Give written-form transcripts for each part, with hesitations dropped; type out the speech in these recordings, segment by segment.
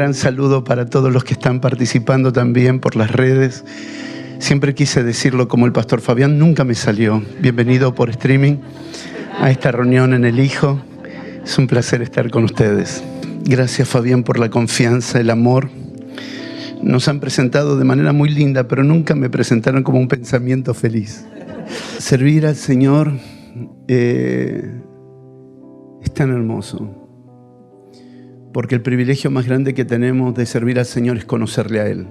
gran saludo para todos los que están participando también por las redes. Siempre quise decirlo como el pastor Fabián, nunca me salió. Bienvenido por streaming a esta reunión en El Hijo. Es un placer estar con ustedes. Gracias, Fabián, por la confianza, el amor. Nos han presentado de manera muy linda, pero nunca me presentaron como un pensamiento feliz. Servir al Señor es tan hermoso. Porque el privilegio más grande que tenemos de servir al Señor es conocerle a Él.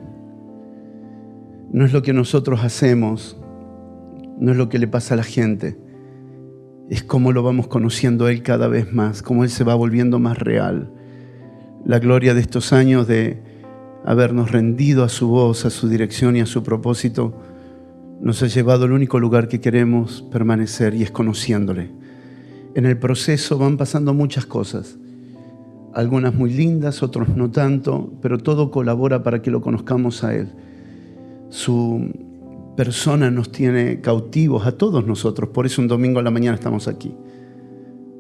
No es lo que nosotros hacemos, no es lo que le pasa a la gente, es cómo lo vamos conociendo a Él cada vez más, cómo Él se va volviendo más real. La gloria de estos años de habernos rendido a su voz, a su dirección y a su propósito, nos ha llevado al único lugar que queremos permanecer y es conociéndole. En el proceso van pasando muchas cosas. Algunas muy lindas, otros no tanto, pero todo colabora para que lo conozcamos a Él. Su persona nos tiene cautivos a todos nosotros, por eso un domingo a la mañana estamos aquí.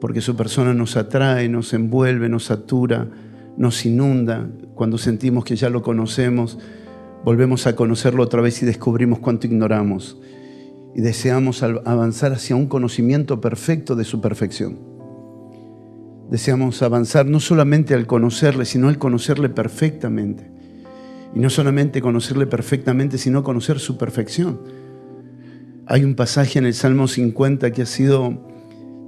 Porque su persona nos atrae, nos envuelve, nos satura, nos inunda. Cuando sentimos que ya lo conocemos, volvemos a conocerlo otra vez y descubrimos cuánto ignoramos. Y deseamos avanzar hacia un conocimiento perfecto de su perfección. Deseamos avanzar no solamente al conocerle, sino al conocerle perfectamente. Y no solamente conocerle perfectamente, sino conocer su perfección. Hay un pasaje en el Salmo 50 que ha sido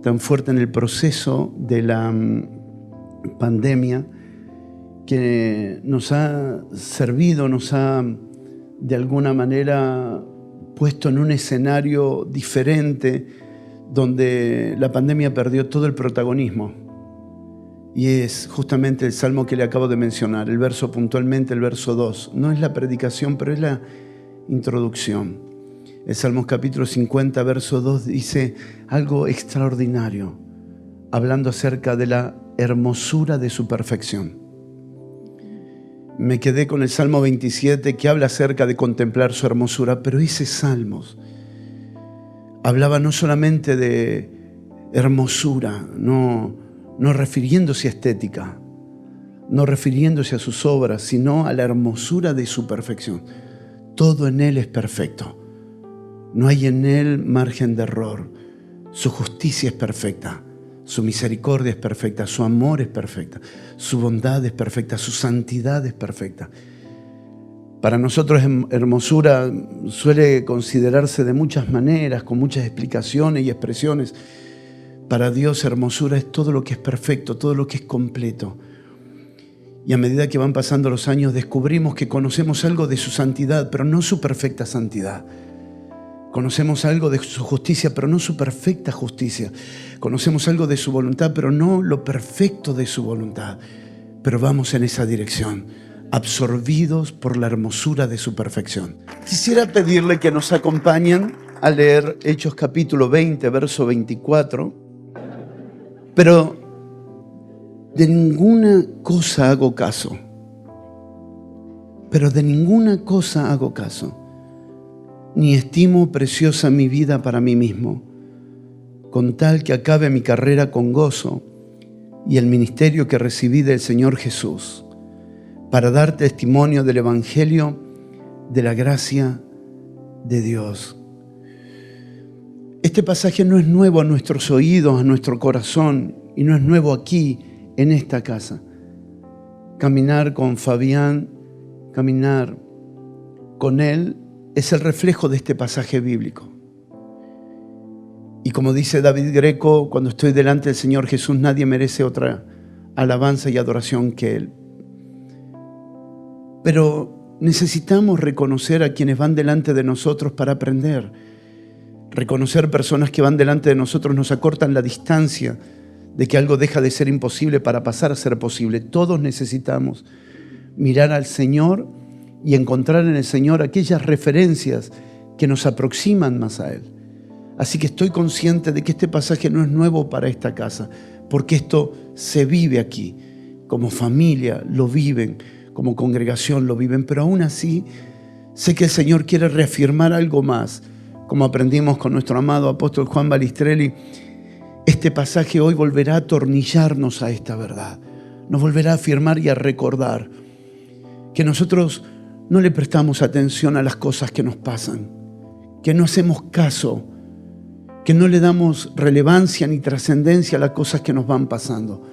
tan fuerte en el proceso de la pandemia que nos ha servido, nos ha de alguna manera puesto en un escenario diferente donde la pandemia perdió todo el protagonismo. Y es justamente el salmo que le acabo de mencionar, el verso puntualmente, el verso 2. No es la predicación, pero es la introducción. El Salmos capítulo 50, verso 2 dice algo extraordinario, hablando acerca de la hermosura de su perfección. Me quedé con el Salmo 27 que habla acerca de contemplar su hermosura, pero ese Salmos hablaba no solamente de hermosura, no refiriéndose a estética, no refiriéndose a sus obras, sino a la hermosura de su perfección. Todo en Él es perfecto. No hay en Él margen de error. Su justicia es perfecta, su misericordia es perfecta, su amor es perfecta, su bondad es perfecta, su santidad es perfecta. Para nosotros hermosura suele considerarse de muchas maneras, con muchas explicaciones y expresiones. Para Dios hermosura es todo lo que es perfecto, todo lo que es completo. Y a medida que van pasando los años descubrimos que conocemos algo de su santidad, pero no su perfecta santidad. Conocemos algo de su justicia, pero no su perfecta justicia. Conocemos algo de su voluntad, pero no lo perfecto de su voluntad. Pero vamos en esa dirección, absorbidos por la hermosura de su perfección. Quisiera pedirle que nos acompañen a leer Hechos capítulo 20, verso 24. Pero de ninguna cosa hago caso. Pero de ninguna cosa hago caso. Ni estimo preciosa mi vida para mí mismo, con tal que acabe mi carrera con gozo y el ministerio que recibí del Señor Jesús, para dar testimonio del Evangelio de la gracia de Dios. Este pasaje no es nuevo a nuestros oídos, a nuestro corazón, y no es nuevo aquí, en esta casa. Caminar con Fabián, caminar con él, es el reflejo de este pasaje bíblico. Y como dice David Greco, cuando estoy delante del Señor Jesús, nadie merece otra alabanza y adoración que Él. Pero necesitamos reconocer a quienes van delante de nosotros para aprender. Reconocer personas que van delante de nosotros nos acortan la distancia de que algo deja de ser imposible para pasar a ser posible. Todos necesitamos mirar al Señor y encontrar en el Señor aquellas referencias que nos aproximan más a Él. Así que estoy consciente de que este pasaje no es nuevo para esta casa, porque esto se vive aquí. Como familia lo viven, como congregación lo viven, pero aún así sé que el Señor quiere reafirmar algo más. Como aprendimos con nuestro amado apóstol Juan Balistrelli, este pasaje hoy volverá a atornillarnos a esta verdad. Nos volverá a afirmar y a recordar que nosotros no le prestamos atención a las cosas que nos pasan, que no hacemos caso, que no le damos relevancia ni trascendencia a las cosas que nos van pasando,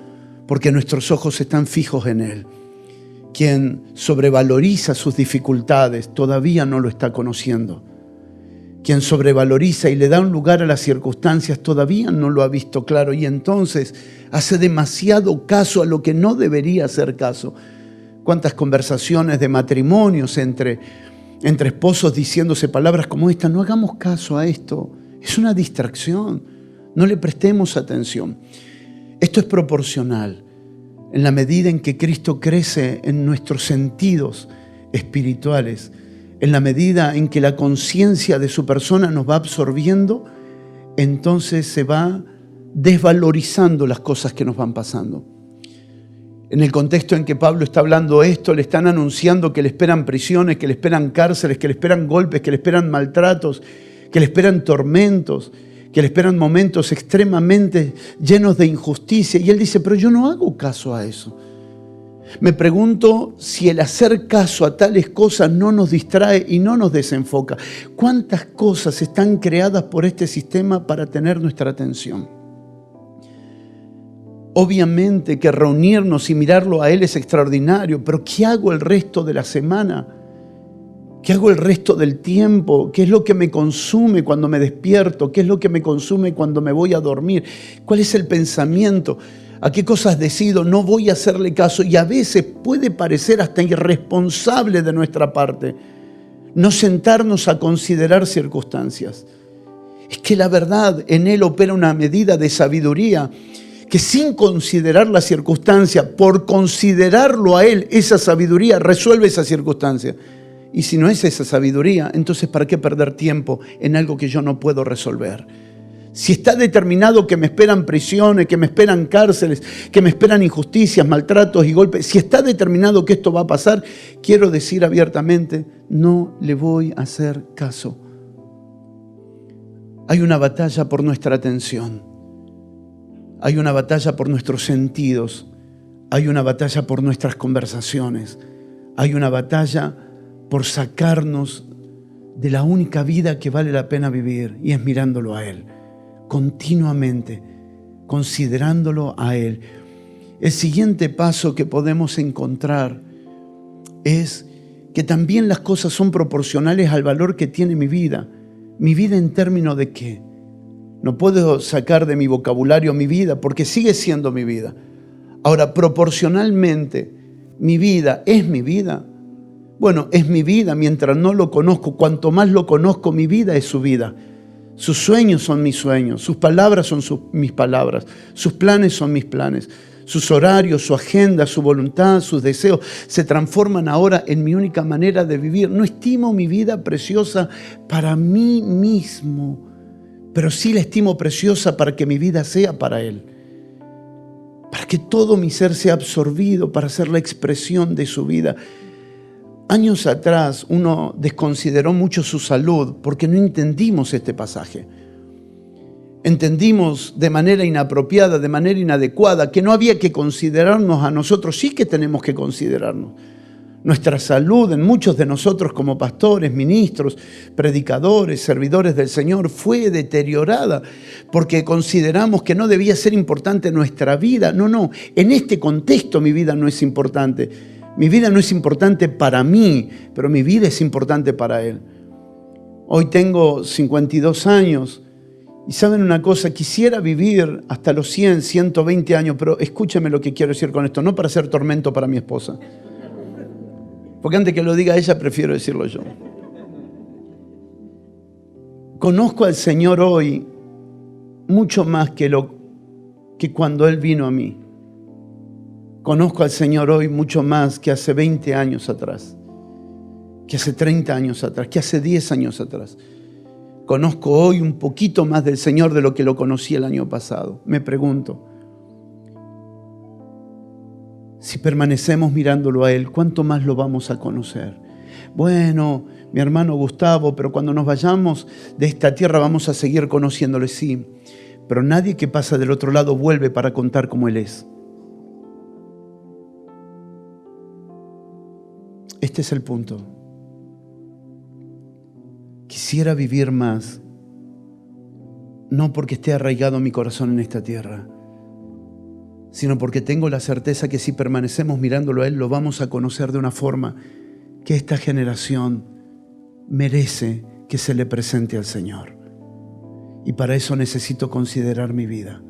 porque nuestros ojos están fijos en Él. Quien sobrevaloriza sus dificultades todavía no lo está conociendo. Quien sobrevaloriza y le da un lugar a las circunstancias todavía no lo ha visto claro, y entonces hace demasiado caso a lo que no debería hacer caso. ¿Cuántas conversaciones de matrimonios entre esposos diciéndose palabras como esta? No hagamos caso a esto, es una distracción, no le prestemos atención. Esto es proporcional en la medida en que Cristo crece en nuestros sentidos espirituales, en la medida en que la conciencia de su persona nos va absorbiendo, entonces se va desvalorizando las cosas que nos van pasando. En el contexto en que Pablo está hablando esto, le están anunciando que le esperan prisiones, que le esperan cárceles, que le esperan golpes, que le esperan maltratos, que le esperan tormentos, que le esperan momentos extremadamente llenos de injusticia. Y él dice, pero yo no hago caso a eso. Me pregunto si el hacer caso a tales cosas no nos distrae y no nos desenfoca. ¿Cuántas cosas están creadas por este sistema para tener nuestra atención? Obviamente que reunirnos y mirarlo a Él es extraordinario, pero ¿qué hago el resto de la semana? ¿Qué hago el resto del tiempo? ¿Qué es lo que me consume cuando me despierto? ¿Qué es lo que me consume cuando me voy a dormir? ¿Cuál es el pensamiento? ¿A qué cosas decido? No voy a hacerle caso. Y a veces puede parecer hasta irresponsable de nuestra parte no sentarnos a considerar circunstancias. Es que la verdad, en Él opera una medida de sabiduría que sin considerar la circunstancia, por considerarlo a Él, esa sabiduría resuelve esa circunstancia. Y si no es esa sabiduría, entonces ¿para qué perder tiempo en algo que yo no puedo resolver? Si está determinado que me esperan prisiones, que me esperan cárceles, que me esperan injusticias, maltratos y golpes, si está determinado que esto va a pasar, quiero decir abiertamente, no le voy a hacer caso. Hay una batalla por nuestra atención. Hay una batalla por nuestros sentidos. Hay una batalla por nuestras conversaciones. Hay una batalla por sacarnos de la única vida que vale la pena vivir, y es mirándolo a Él, continuamente, considerándolo a Él. El siguiente paso que podemos encontrar es que también las cosas son proporcionales al valor que tiene mi vida. ¿Mi vida en términos de qué? No puedo sacar de mi vocabulario mi vida, porque sigue siendo mi vida. Ahora, proporcionalmente, ¿mi vida es mi vida? Bueno, es mi vida mientras no lo conozco. Cuanto más lo conozco, mi vida es su vida. Sus sueños son mis sueños, sus palabras son mis palabras, sus planes son mis planes, sus horarios, su agenda, su voluntad, sus deseos se transforman ahora en mi única manera de vivir. No estimo mi vida preciosa para mí mismo, pero sí la estimo preciosa para que mi vida sea para Él, para que todo mi ser sea absorbido para ser la expresión de su vida. Años atrás uno desconsideró mucho su salud porque no entendimos este pasaje. Entendimos de manera inapropiada, de manera inadecuada, que no había que considerarnos a nosotros. Sí que tenemos que considerarnos. Nuestra salud en muchos de nosotros como pastores, ministros, predicadores, servidores del Señor fue deteriorada porque consideramos que no debía ser importante nuestra vida. No, en este contexto mi vida no es importante. Mi vida no es importante para mí, pero mi vida es importante para Él. Hoy tengo 52 años y ¿saben una cosa? Quisiera vivir hasta los 100, 120 años, pero escúcheme lo que quiero decir con esto, no para ser tormento para mi esposa. Porque antes que lo diga ella, prefiero decirlo yo. Conozco al Señor hoy mucho más que cuando Él vino a mí. Conozco al Señor hoy mucho más que hace 20 años atrás, que hace 30 años atrás, que hace 10 años atrás. Conozco hoy un poquito más del Señor de lo que lo conocí el año pasado. Me pregunto, si permanecemos mirándolo a Él, ¿cuánto más lo vamos a conocer? Bueno, mi hermano Gustavo, pero cuando nos vayamos de esta tierra vamos a seguir conociéndole, sí. Pero nadie que pasa del otro lado vuelve para contar cómo Él es. este es el punto. Quisiera vivir más, no porque esté arraigado mi corazón en esta tierra, sino porque tengo la certeza que si permanecemos mirándolo a Él, lo vamos a conocer de una forma que esta generación merece que se le presente al Señor. Y para eso necesito considerar mi vida.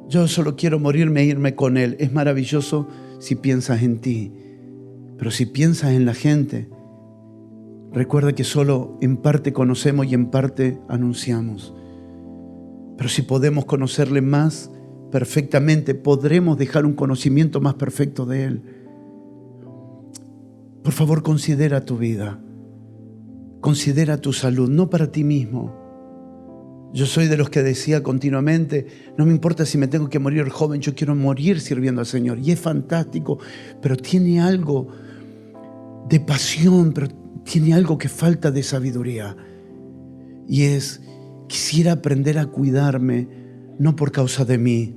Yo solo quiero morirme e irme con Él. Es maravilloso si piensas en ti, pero si piensas en la gente, recuerda que solo en parte conocemos y en parte anunciamos. Pero si podemos conocerle más perfectamente, podremos dejar un conocimiento más perfecto de Él. Por favor, considera tu vida. Considera tu salud, no para ti mismo. Yo soy de los que decía continuamente, no me importa si me tengo que morir joven, yo quiero morir sirviendo al Señor. Y es fantástico, pero tiene algo de pasión, pero tiene algo que falta de sabiduría. Y es, quisiera aprender a cuidarme, no por causa de mí,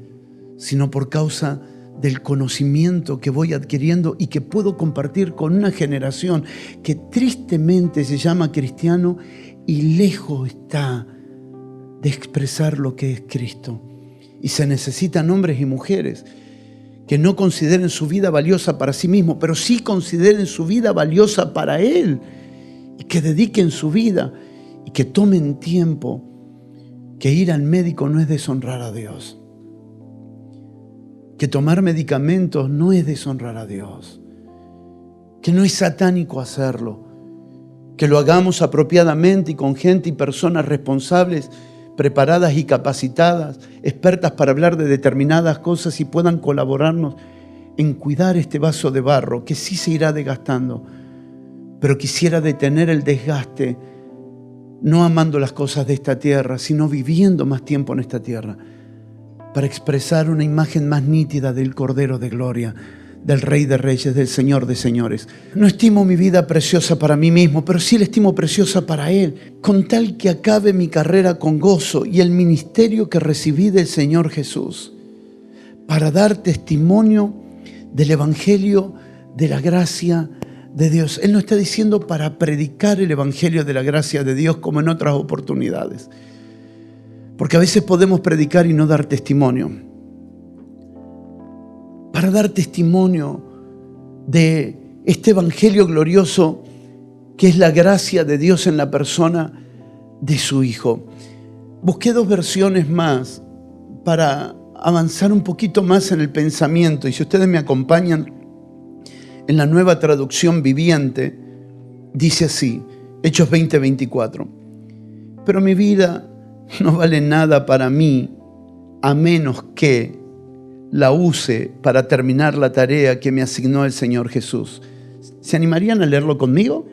sino por causa del conocimiento que voy adquiriendo y que puedo compartir con una generación que tristemente se llama cristiano y lejos está de expresar lo que es Cristo. Y se necesitan hombres y mujeres que no consideren su vida valiosa para sí mismos, pero sí consideren su vida valiosa para Él, y que dediquen su vida y que tomen tiempo, que ir al médico no es deshonrar a Dios, que tomar medicamentos no es deshonrar a Dios, que no es satánico hacerlo, que lo hagamos apropiadamente y con gente y personas responsables, preparadas y capacitadas, expertas para hablar de determinadas cosas y puedan colaborarnos en cuidar este vaso de barro que sí se irá desgastando, pero quisiera detener el desgaste, no amando las cosas de esta tierra, sino viviendo más tiempo en esta tierra, para expresar una imagen más nítida del Cordero de Gloria, del Rey de Reyes, del Señor de Señores. No estimo mi vida preciosa para mí mismo, pero sí la estimo preciosa para Él, con tal que acabe mi carrera con gozo y el ministerio que recibí del Señor Jesús, para dar testimonio del Evangelio de la gracia de Dios. Él no está diciendo para predicar el Evangelio de la gracia de Dios como en otras oportunidades, porque a veces podemos predicar y no dar testimonio. Para dar testimonio de este Evangelio glorioso que es la gracia de Dios en la persona de su Hijo. Busqué 2 versiones más para avanzar un poquito más en el pensamiento, y si ustedes me acompañan en la Nueva Traducción Viviente, dice así, Hechos 20:24. Pero mi vida no vale nada para mí a menos que la use para terminar la tarea que me asignó el Señor Jesús. ¿Se animarían a leerlo conmigo?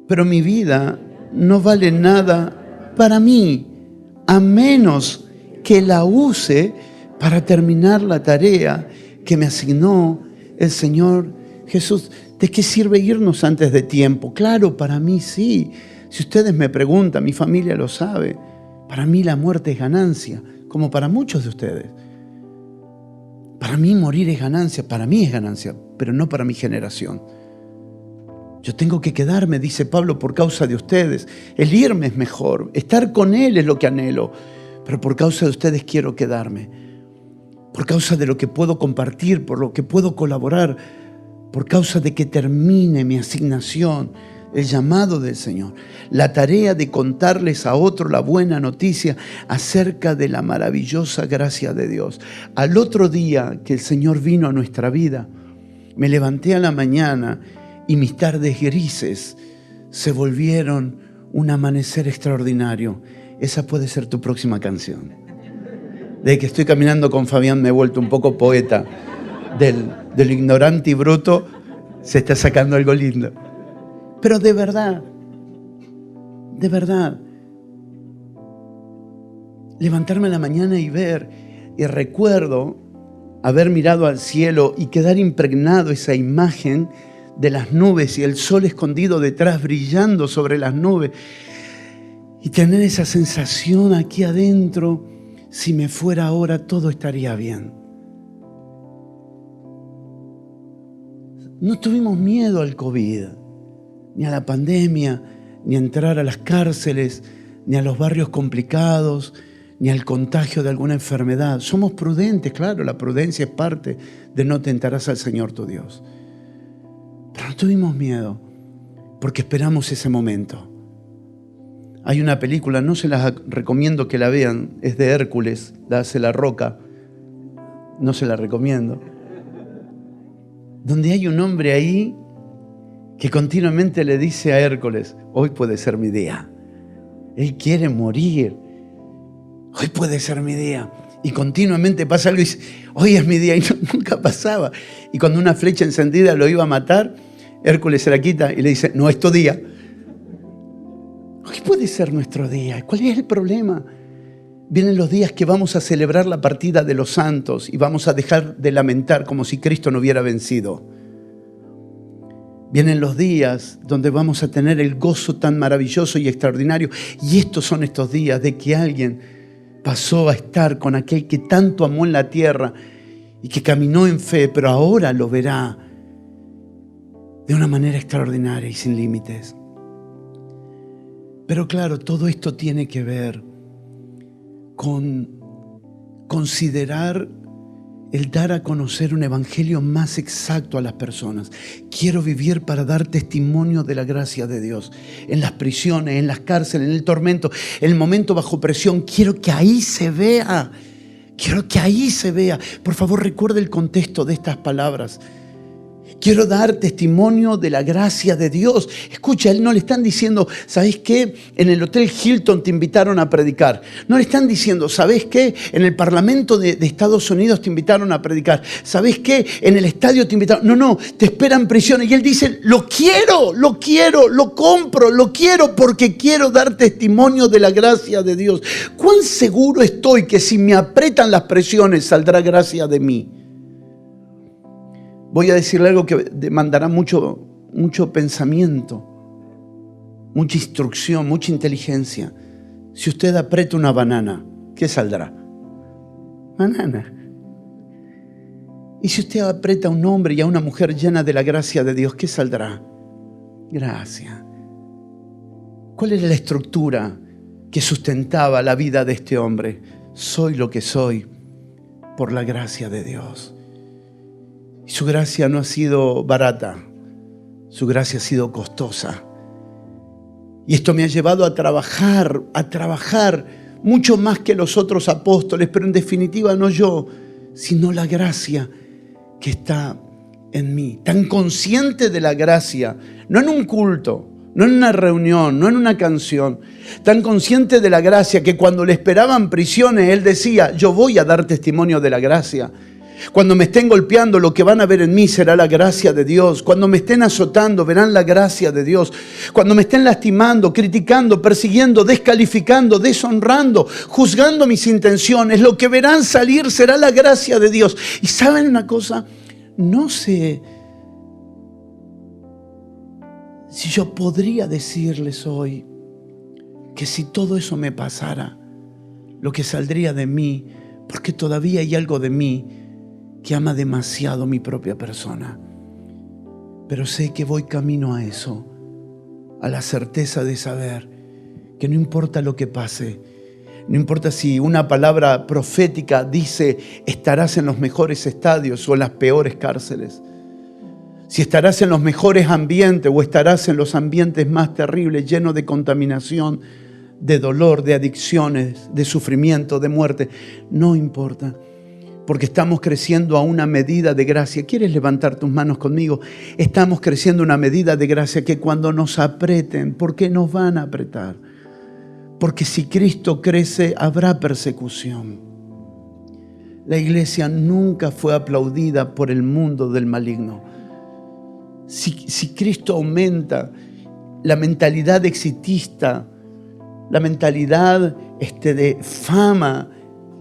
Pero mi vida no vale nada para mí, a menos que la use para terminar la tarea que me asignó el Señor Jesús. ¿De qué sirve irnos antes de tiempo? Claro, para mí sí. Si ustedes me preguntan, mi familia lo sabe, para mí la muerte es ganancia, como para muchos de ustedes. Para mí morir es ganancia, para mí es ganancia, pero no para mi generación. Yo tengo que quedarme, dice Pablo, por causa de ustedes. El irme es mejor, estar con Él es lo que anhelo, pero por causa de ustedes quiero quedarme. Por causa de lo que puedo compartir, por lo que puedo colaborar, por causa de que termine mi asignación, el llamado del Señor, la tarea de contarles a otro la buena noticia acerca de la maravillosa gracia de Dios. Al otro día que el Señor vino a nuestra vida, me levanté a la mañana y mis tardes grises se volvieron un amanecer extraordinario. Esa puede ser tu próxima canción. Desde que estoy caminando con Fabián me he vuelto un poco poeta. Del ignorante y bruto se está sacando algo lindo. Pero de verdad, levantarme en la mañana y ver, y recuerdo haber mirado al cielo y quedar impregnado esa imagen de las nubes y el sol escondido detrás brillando sobre las nubes y tener esa sensación aquí adentro, si me fuera ahora todo estaría bien. No tuvimos miedo al COVID, ni a la pandemia, ni a entrar a las cárceles, ni a los barrios complicados, ni al contagio de alguna enfermedad. Somos prudentes, claro, la prudencia es parte de no tentarás al Señor tu Dios. Pero no tuvimos miedo, porque esperamos ese momento. Hay una película, no se las recomiendo que la vean, es de Hércules, la hace La Roca, no se la recomiendo, donde hay un hombre ahí que continuamente le dice a Hércules, hoy puede ser mi día. Él quiere morir. Hoy puede ser mi día. Y continuamente pasa algo y dice, hoy es mi día. Y nunca pasaba. Y cuando una flecha encendida lo iba a matar, Hércules se la quita y le dice, no es tu día. Hoy puede ser nuestro día. ¿Cuál es el problema? Vienen los días que vamos a celebrar la partida de los santos y vamos a dejar de lamentar como si Cristo no hubiera vencido. Vienen los días donde vamos a tener el gozo tan maravilloso y extraordinario. Y estos son estos días de que alguien pasó a estar con aquel que tanto amó en la tierra y que caminó en fe, pero ahora lo verá de una manera extraordinaria y sin límites. Pero claro, todo esto tiene que ver con considerar el dar a conocer un evangelio más exacto a las personas. Quiero vivir para dar testimonio de la gracia de Dios. En las prisiones, en las cárceles, en el tormento, en el momento bajo presión. Quiero que ahí se vea. Quiero que ahí se vea. Por favor, recuerde el contexto de estas palabras. Quiero dar testimonio de la gracia de Dios. Escucha, él no le están diciendo, ¿sabes qué? En el Hotel Hilton te invitaron a predicar. No le están diciendo, ¿sabes qué? En el Parlamento de Estados Unidos te invitaron a predicar. ¿Sabes qué? En el estadio te invitaron. No, te esperan prisiones. Y él dice, lo quiero, lo compro, lo quiero porque quiero dar testimonio de la gracia de Dios. ¿Cuán seguro estoy que si me apretan las presiones saldrá gracia de mí? Voy a decirle algo que demandará mucho pensamiento, mucha instrucción, mucha inteligencia. Si usted aprieta una banana, ¿qué saldrá? Banana. Y si usted aprieta a un hombre y a una mujer llena de la gracia de Dios, ¿qué saldrá? Gracia. ¿Cuál era la estructura que sustentaba la vida de este hombre? Soy lo que soy por la gracia de Dios. Y su gracia no ha sido barata, su gracia ha sido costosa. Y esto me ha llevado a trabajar mucho más que los otros apóstoles, pero en definitiva no yo, sino la gracia que está en mí. Tan consciente de la gracia, no en un culto, no en una reunión, no en una canción. Tan consciente de la gracia que cuando le esperaban prisiones, él decía, yo voy a dar testimonio de la gracia. Cuando me estén golpeando, lo que van a ver en mí será la gracia de Dios. Cuando me estén azotando, verán la gracia de Dios. Cuando me estén lastimando, criticando, persiguiendo, descalificando, deshonrando, juzgando mis intenciones, lo que verán salir será la gracia de Dios. Y ¿saben una cosa? No sé si yo podría decirles hoy que si todo eso me pasara, lo que saldría de mí, porque todavía hay algo de mí que ama demasiado mi propia persona. Pero sé que voy camino a eso, a la certeza de saber que no importa lo que pase, no importa si una palabra profética dice estarás en los mejores estadios o en las peores cárceles, si estarás en los mejores ambientes o estarás en los ambientes más terribles, llenos de contaminación, de dolor, de adicciones, de sufrimiento, de muerte, no importa. Porque estamos creciendo a una medida de gracia. ¿Quieres levantar tus manos conmigo? Estamos creciendo a una medida de gracia que cuando nos aprieten, ¿por qué nos van a apretar? Porque si Cristo crece, habrá persecución. La iglesia nunca fue aplaudida por el mundo del maligno. Si Cristo aumenta, la mentalidad exitista, la mentalidad de fama,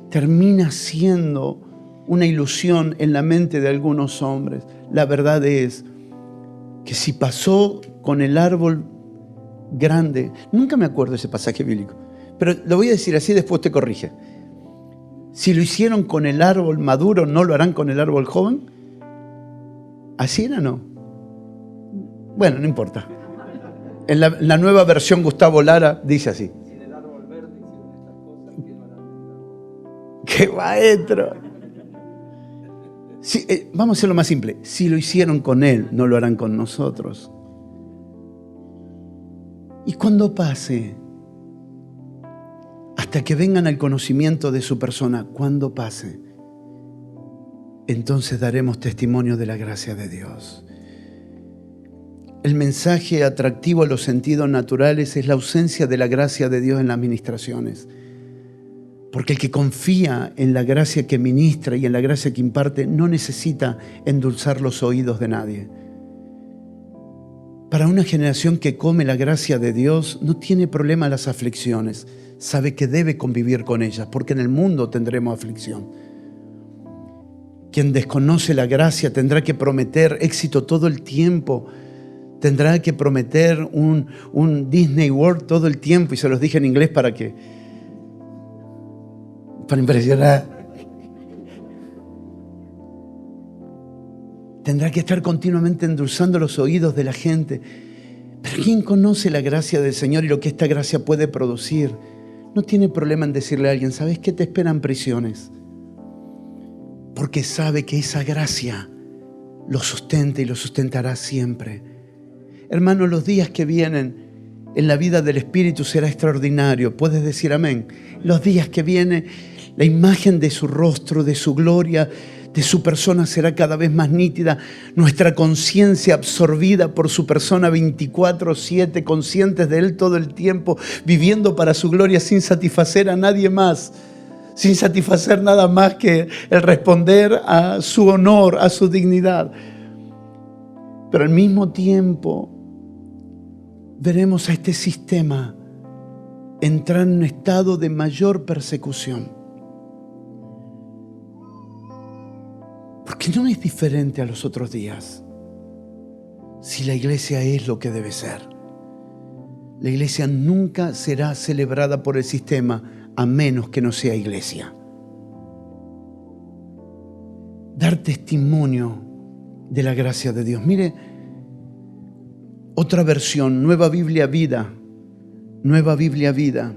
termina siendo una ilusión en la mente de algunos hombres. La verdad es que si pasó con el árbol grande, nunca me acuerdo ese pasaje bíblico, pero lo voy a decir así, después te corrige. Si lo hicieron con el árbol maduro, ¿no lo harán con el árbol joven? ¿Así era, no? Bueno, no importa. En la nueva versión Gustavo Lara dice así. ¡Qué maestro! Sí, vamos a hacerlo más simple. Si lo hicieron con él, no lo harán con nosotros. Y cuando pase, hasta que vengan al conocimiento de su persona, cuando pase, entonces daremos testimonio de la gracia de Dios. El mensaje atractivo a los sentidos naturales es la ausencia de la gracia de Dios en las ministraciones. Porque el que confía en la gracia que ministra y en la gracia que imparte no necesita endulzar los oídos de nadie. Para una generación que come la gracia de Dios, no tiene problema las aflicciones. Sabe que debe convivir con ellas, porque en el mundo tendremos aflicción. Quien desconoce la gracia tendrá que prometer éxito todo el tiempo. Tendrá que prometer un Disney World todo el tiempo. Y se los dije en inglés para impresionar. Tendrá que estar continuamente endulzando los oídos de la gente. Pero ¿quién conoce la gracia del Señor y lo que esta gracia puede producir? No tiene problema en decirle a alguien, ¿sabes qué? Te esperan prisiones. Porque sabe que esa gracia lo sustenta y lo sustentará siempre. Hermanos, los días que vienen en la vida del Espíritu será extraordinario. ¿Puedes decir amén? Los días que vienen, la imagen de su rostro, de su gloria, de su persona será cada vez más nítida. Nuestra conciencia absorbida por su persona 24/7, conscientes de Él todo el tiempo, viviendo para su gloria sin satisfacer a nadie más, sin satisfacer nada más que el responder a su honor, a su dignidad. Pero al mismo tiempo veremos a este sistema entrar en un estado de mayor persecución. Porque no es diferente a los otros días. Si la iglesia es lo que debe ser. La iglesia nunca será celebrada por el sistema a menos que no sea iglesia. Dar testimonio de la gracia de Dios. Mire, otra versión, Nueva Biblia Vida. Nueva Biblia Vida.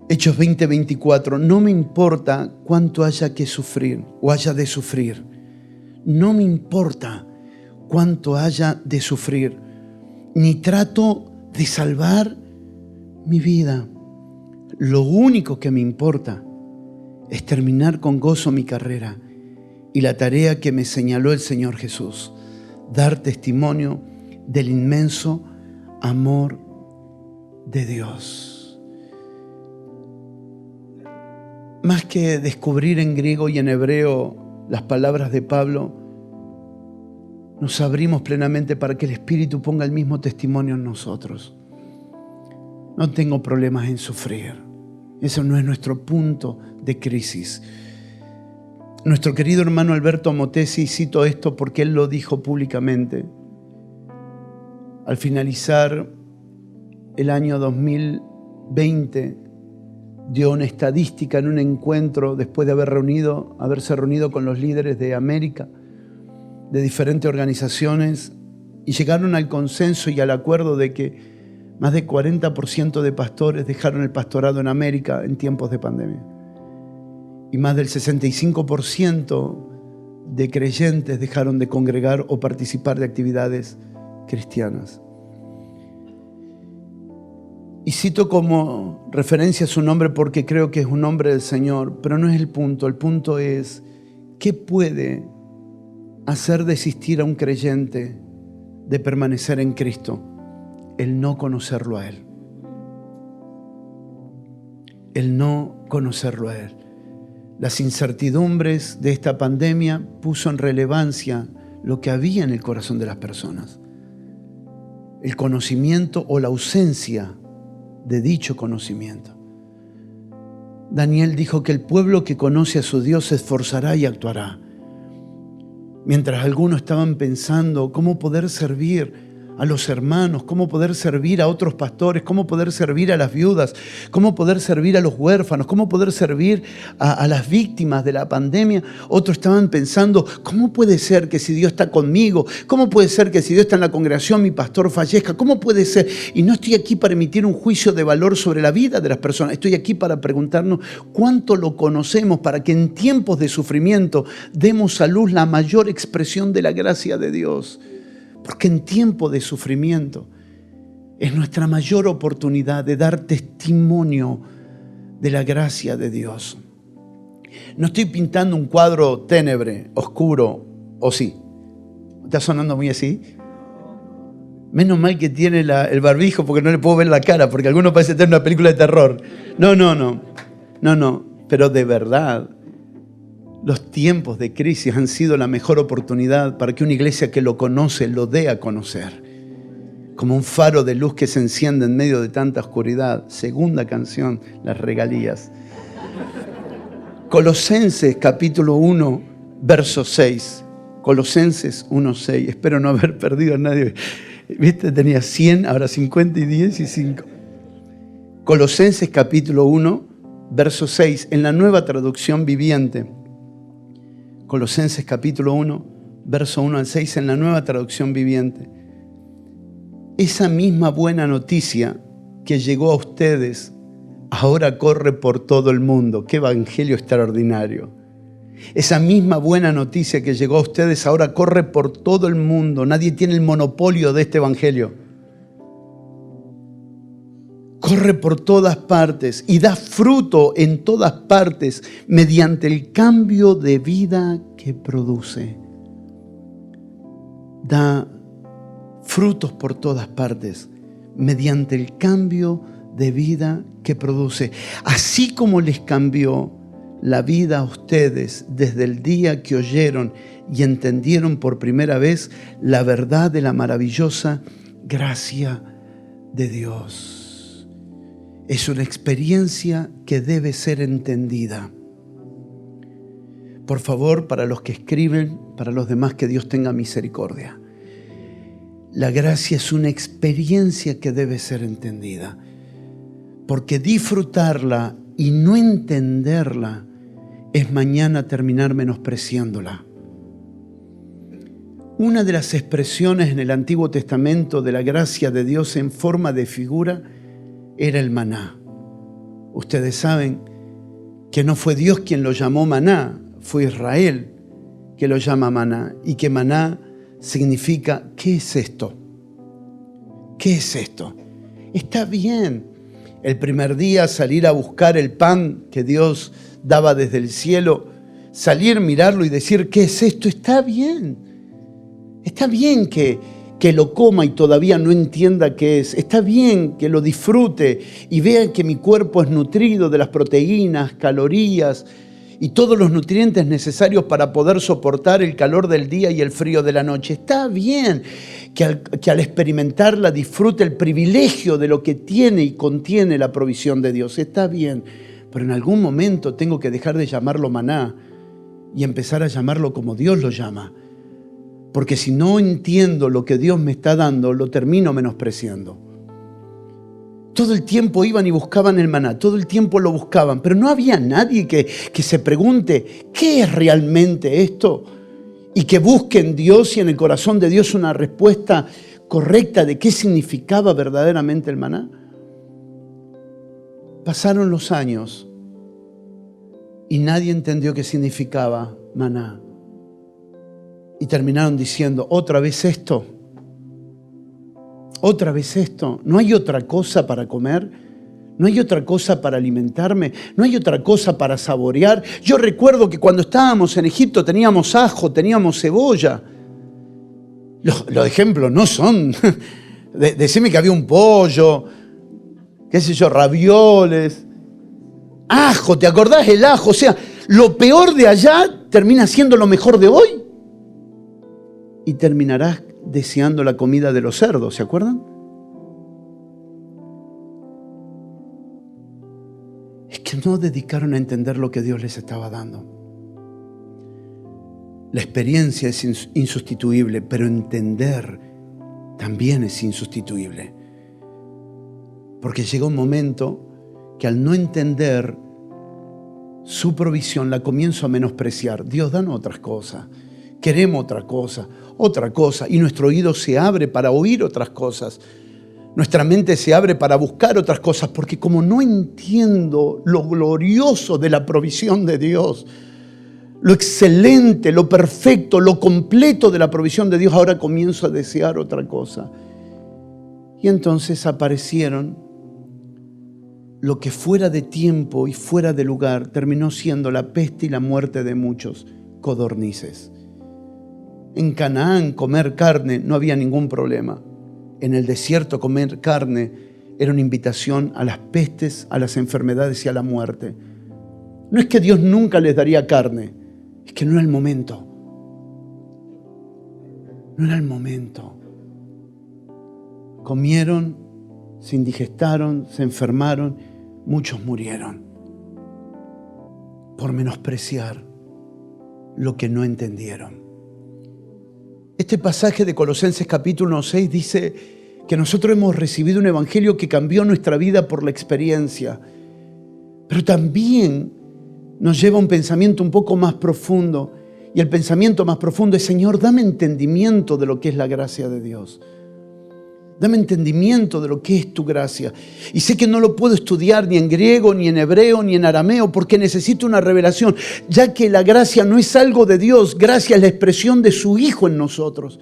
Hechos 20:24. No me importa cuánto haya que sufrir o haya de sufrir. No me importa cuánto haya de sufrir. Ni trato de salvar mi vida. Lo único que me importa es terminar con gozo mi carrera y la tarea que me señaló el Señor Jesús. Dar testimonio del inmenso amor de Dios. Más que descubrir en griego y en hebreo las palabras de Pablo, nos abrimos plenamente para que el Espíritu ponga el mismo testimonio en nosotros. No tengo problemas en sufrir. Eso no es nuestro punto de crisis. Nuestro querido hermano Alberto Motesi, cito esto porque él lo dijo públicamente, al finalizar el año 2020, dio una estadística en un encuentro después de haberse reunido con los líderes de América, de diferentes organizaciones, y llegaron al consenso y al acuerdo de que más de 40% de pastores dejaron el pastorado en América en tiempos de pandemia. Y más del 65% de creyentes dejaron de congregar o participar de actividades cristianas. Y cito como referencia su nombre porque creo que es un nombre del Señor, pero no es el punto. El punto es, ¿qué puede hacer desistir a un creyente de permanecer en Cristo? El no conocerlo a Él. El no conocerlo a Él. Las incertidumbres de esta pandemia puso en relevancia lo que había en el corazón de las personas. El conocimiento o la ausencia de dicho conocimiento. Daniel dijo que el pueblo que conoce a su Dios se esforzará y actuará. Mientras algunos estaban pensando cómo poder servir a los hermanos, cómo poder servir a otros pastores, cómo poder servir a las viudas, cómo poder servir a los huérfanos, cómo poder servir a las víctimas de la pandemia. Otros estaban pensando, ¿cómo puede ser que si Dios está conmigo? ¿Cómo puede ser que si Dios está en la congregación mi pastor fallezca? ¿Cómo puede ser? Y no estoy aquí para emitir un juicio de valor sobre la vida de las personas. Estoy aquí para preguntarnos cuánto lo conocemos para que en tiempos de sufrimiento demos a luz la mayor expresión de la gracia de Dios. Porque en tiempo de sufrimiento es nuestra mayor oportunidad de dar testimonio de la gracia de Dios. No estoy pintando un cuadro ténebre, oscuro, ¿o sí? ¿Está sonando muy así? Menos mal que tiene el barbijo porque no le puedo ver la cara, porque alguno parece tener una película de terror. No, pero de verdad, los tiempos de crisis han sido la mejor oportunidad para que una iglesia que lo conoce lo dé a conocer. Como un faro de luz que se enciende en medio de tanta oscuridad. Segunda canción, las regalías. Colosenses capítulo 1, verso 6. Colosenses 1, 6. Espero no haber perdido a nadie. ¿Viste? Tenía 100, ahora 50 y 10 y 5. Colosenses capítulo 1, verso 6. En la Nueva Traducción Viviente. Colosenses capítulo 1, verso 1 al 6, en la Nueva Traducción Viviente. Esa misma buena noticia que llegó a ustedes ahora corre por todo el mundo. ¡Qué evangelio extraordinario! Esa misma buena noticia que llegó a ustedes ahora corre por todo el mundo. Nadie tiene el monopolio de este evangelio. Corre por todas partes y da fruto en todas partes mediante el cambio de vida que produce. Da frutos por todas partes mediante el cambio de vida que produce. Así como les cambió la vida a ustedes desde el día que oyeron y entendieron por primera vez la verdad de la maravillosa gracia de Dios. Es una experiencia que debe ser entendida. Por favor, para los que escriben, para los demás, que Dios tenga misericordia. La gracia es una experiencia que debe ser entendida. Porque disfrutarla y no entenderla es mañana terminar menospreciándola. Una de las expresiones en el Antiguo Testamento de la gracia de Dios en forma de figura era el maná. Ustedes saben que no fue Dios quien lo llamó maná, fue Israel que lo llama maná, y que maná significa, ¿qué es esto? ¿Qué es esto? Está bien el primer día salir a buscar el pan que Dios daba desde el cielo, salir, mirarlo y decir, ¿qué es esto? Está bien que lo coma y todavía no entienda qué es. Está bien que lo disfrute y vea que mi cuerpo es nutrido de las proteínas, calorías y todos los nutrientes necesarios para poder soportar el calor del día y el frío de la noche. Está bien que al experimentarla disfrute el privilegio de lo que tiene y contiene la provisión de Dios. Está bien, pero en algún momento tengo que dejar de llamarlo maná y empezar a llamarlo como Dios lo llama. Porque si no entiendo lo que Dios me está dando, lo termino menospreciando. Todo el tiempo iban y buscaban el maná, todo el tiempo lo buscaban, pero no había nadie que se pregunte, ¿qué es realmente esto? Y que busque en Dios y en el corazón de Dios una respuesta correcta de qué significaba verdaderamente el maná. Pasaron los años y nadie entendió qué significaba maná. Y terminaron diciendo, ¿otra vez esto? ¿Otra vez esto? ¿No hay otra cosa para comer? ¿No hay otra cosa para alimentarme? ¿No hay otra cosa para saborear? Yo recuerdo que cuando estábamos en Egipto teníamos ajo, teníamos cebolla. Los ejemplos no son... Decime que había un pollo, qué sé yo, ravioles. Ajo, ¿te acordás el ajo? O sea, lo peor de allá termina siendo lo mejor de hoy. Y terminarás deseando la comida de los cerdos, ¿se acuerdan? Es que no dedicaron a entender lo que Dios les estaba dando. La experiencia es insustituible, pero entender también es insustituible. Porque llega un momento que al no entender su provisión la comienzo a menospreciar. Dios, danos otras cosas. Queremos otra cosa. Y nuestro oído se abre para oír otras cosas. Nuestra mente se abre para buscar otras cosas, porque como no entiendo lo glorioso de la provisión de Dios, lo excelente, lo perfecto, lo completo de la provisión de Dios, ahora comienzo a desear otra cosa. Y entonces aparecieron lo que fuera de tiempo y fuera de lugar terminó siendo la peste y la muerte de muchos: codornices. En Canaán comer carne no había ningún problema. En el desierto comer carne era una invitación a las pestes, a las enfermedades y a la muerte. No es que Dios nunca les daría carne, es que no era el momento. No era el momento. Comieron, se indigestaron, se enfermaron, muchos murieron por menospreciar lo que no entendieron. Este pasaje de Colosenses capítulo 6 dice que nosotros hemos recibido un evangelio que cambió nuestra vida por la experiencia, pero también nos lleva a un pensamiento un poco más profundo, y el pensamiento más profundo es: Señor, dame entendimiento de lo que es la gracia de Dios. Dame entendimiento de lo que es tu gracia. Y sé que no lo puedo estudiar ni en griego, ni en hebreo, ni en arameo, porque necesito una revelación, ya que la gracia no es algo de Dios. Gracia es la expresión de su Hijo en nosotros.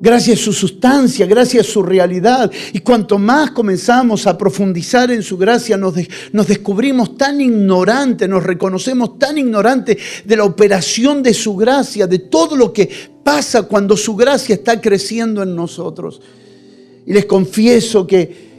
Gracia es su sustancia, gracia es su realidad. Y cuanto más comenzamos a profundizar en su gracia, nos descubrimos tan ignorantes, nos reconocemos tan ignorantes de la operación de su gracia, de todo lo que pasa cuando su gracia está creciendo en nosotros. Y les confieso que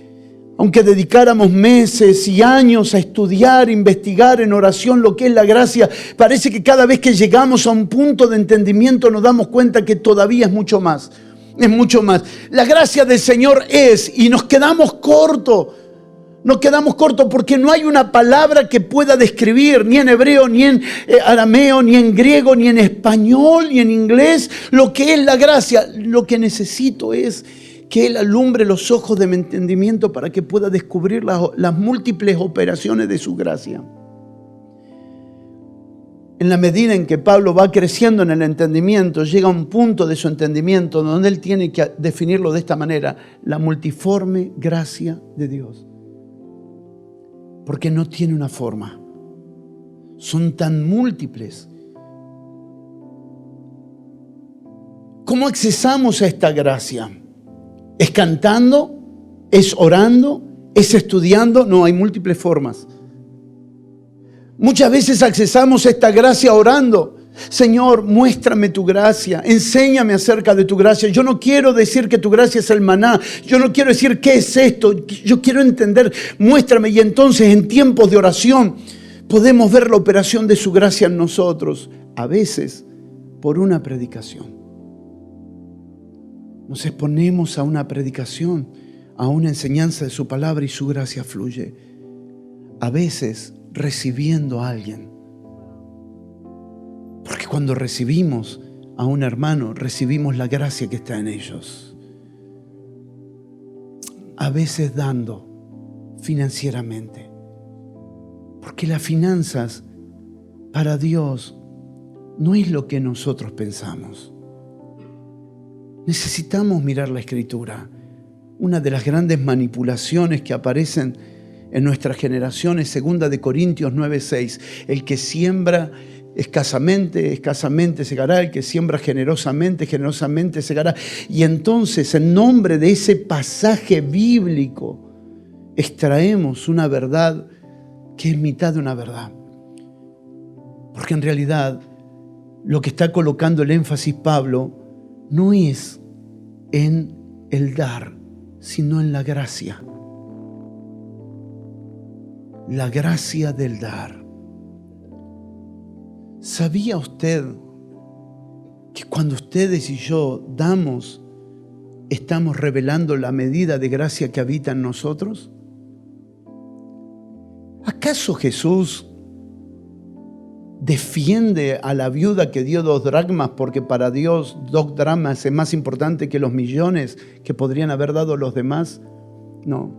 aunque dedicáramos meses y años a estudiar, investigar en oración lo que es la gracia, parece que cada vez que llegamos a un punto de entendimiento nos damos cuenta que todavía es mucho más. Es mucho más. La gracia del Señor es, y nos quedamos cortos. Nos quedamos cortos porque no hay una palabra que pueda describir, ni en hebreo, ni en arameo, ni en griego, ni en español, ni en inglés, lo que es la gracia. Lo que necesito es que Él alumbre los ojos de mi entendimiento para que pueda descubrir las múltiples operaciones de su gracia. En la medida en que Pablo va creciendo en el entendimiento, llega a un punto de su entendimiento donde él tiene que definirlo de esta manera: la multiforme gracia de Dios. Porque no tiene una forma. Son tan múltiples. ¿Cómo accesamos a esta gracia? ¿Es cantando? ¿Es orando? ¿Es estudiando? No, hay múltiples formas. Muchas veces accesamos a esta gracia orando. Señor, muéstrame tu gracia, enséñame acerca de tu gracia. Yo no quiero decir que tu gracia es el maná. Yo no quiero decir qué es esto. Yo quiero entender, muéstrame. Y entonces en tiempos de oración podemos ver la operación de su gracia en nosotros. A veces por una predicación. Nos exponemos a una predicación, a una enseñanza de su palabra y su gracia fluye. A veces recibiendo a alguien. Porque cuando recibimos a un hermano, recibimos la gracia que está en ellos. A veces dando financieramente. Porque las finanzas para Dios no es lo que nosotros pensamos. Necesitamos mirar la Escritura. Una de las grandes manipulaciones que aparecen en nuestra generación es 2 Corintios 9:6. El que siembra escasamente, escasamente segará. El que siembra generosamente, generosamente segará. Y entonces, en nombre de ese pasaje bíblico, extraemos una verdad que es mitad de una verdad. Porque en realidad, lo que está colocando el énfasis Pablo no es en el dar, sino en la gracia. La gracia del dar. ¿Sabía usted que cuando ustedes y yo damos, estamos revelando la medida de gracia que habita en nosotros? ¿Acaso Jesús defiende a la viuda que dio 2 dracmas, porque para Dios 2 dracmas es más importante que los millones que podrían haber dado los demás. No.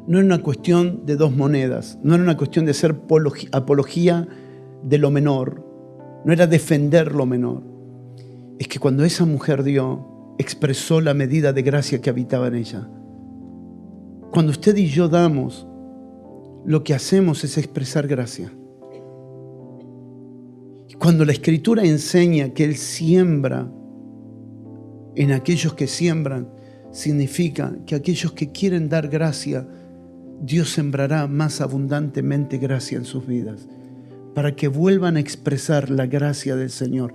No era una cuestión de 2 monedas, no era una cuestión de hacer apología de lo menor, no era defender lo menor. Es que cuando esa mujer dio, expresó la medida de gracia que habitaba en ella. Cuando usted y yo damos, lo que hacemos es expresar gracia. Cuando la Escritura enseña que Él siembra en aquellos que siembran, significa que aquellos que quieren dar gracia, Dios sembrará más abundantemente gracia en sus vidas, para que vuelvan a expresar la gracia del Señor.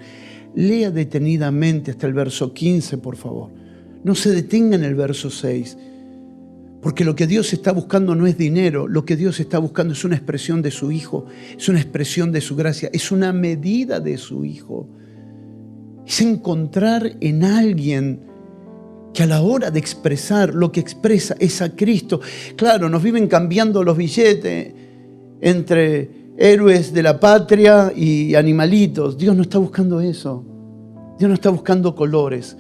Lea detenidamente hasta el verso 15, por favor. No se detenga en el verso 6, porque lo que Dios está buscando no es dinero, lo que Dios está buscando es una expresión de su Hijo, es una expresión de su gracia, es una medida de su Hijo. Es encontrar en alguien que a la hora de expresar lo que expresa es a Cristo. Claro, nos viven cambiando los billetes entre héroes de la patria y animalitos. Dios no está buscando eso. Dios no está buscando colores.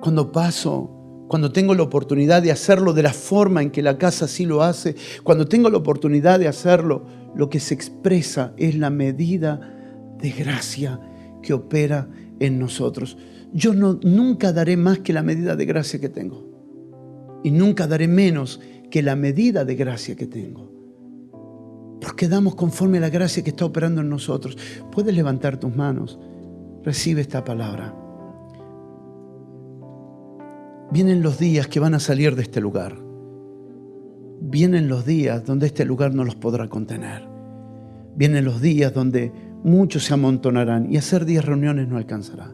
Cuando tengo la oportunidad de hacerlo de la forma en que la casa sí lo hace, cuando tengo la oportunidad de hacerlo, lo que se expresa es la medida de gracia que opera en nosotros. Yo nunca daré más que la medida de gracia que tengo. Y nunca daré menos que la medida de gracia que tengo. Porque damos conforme a la gracia que está operando en nosotros. Puedes levantar tus manos. Recibe esta palabra. Vienen los días que van a salir de este lugar. Vienen los días donde este lugar no los podrá contener. Vienen los días donde muchos se amontonarán y hacer 10 reuniones no alcanzará.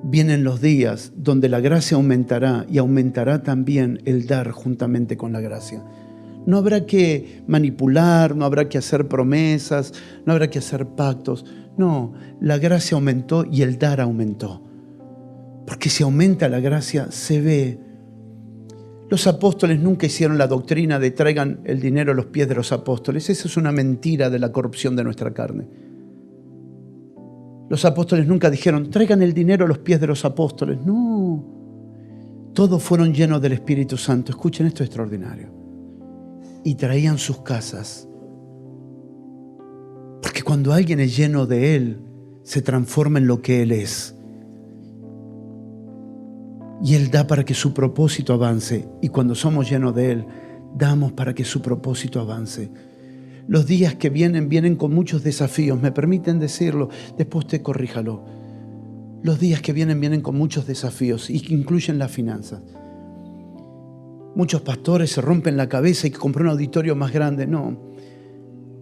Vienen los días donde la gracia aumentará y aumentará también el dar juntamente con la gracia. No habrá que manipular, no habrá que hacer promesas, no habrá que hacer pactos. No, la gracia aumentó y el dar aumentó. Porque si aumenta la gracia, se ve. Los apóstoles nunca hicieron la doctrina de traigan el dinero a los pies de los apóstoles. Esa es una mentira de la corrupción de nuestra carne. Los apóstoles nunca dijeron, traigan el dinero a los pies de los apóstoles. No, todos fueron llenos del Espíritu Santo. Escuchen esto extraordinario. Y traían sus casas. Porque cuando alguien es lleno de Él, se transforma en lo que Él es. Y Él da para que su propósito avance. Y cuando somos llenos de Él, damos para que su propósito avance. Los días que vienen con muchos desafíos. ¿Me permiten decirlo? Después usted corríjalo. Los días que vienen con muchos desafíos y que incluyen las finanzas. Muchos pastores se rompen la cabeza y que compró un auditorio más grande. No,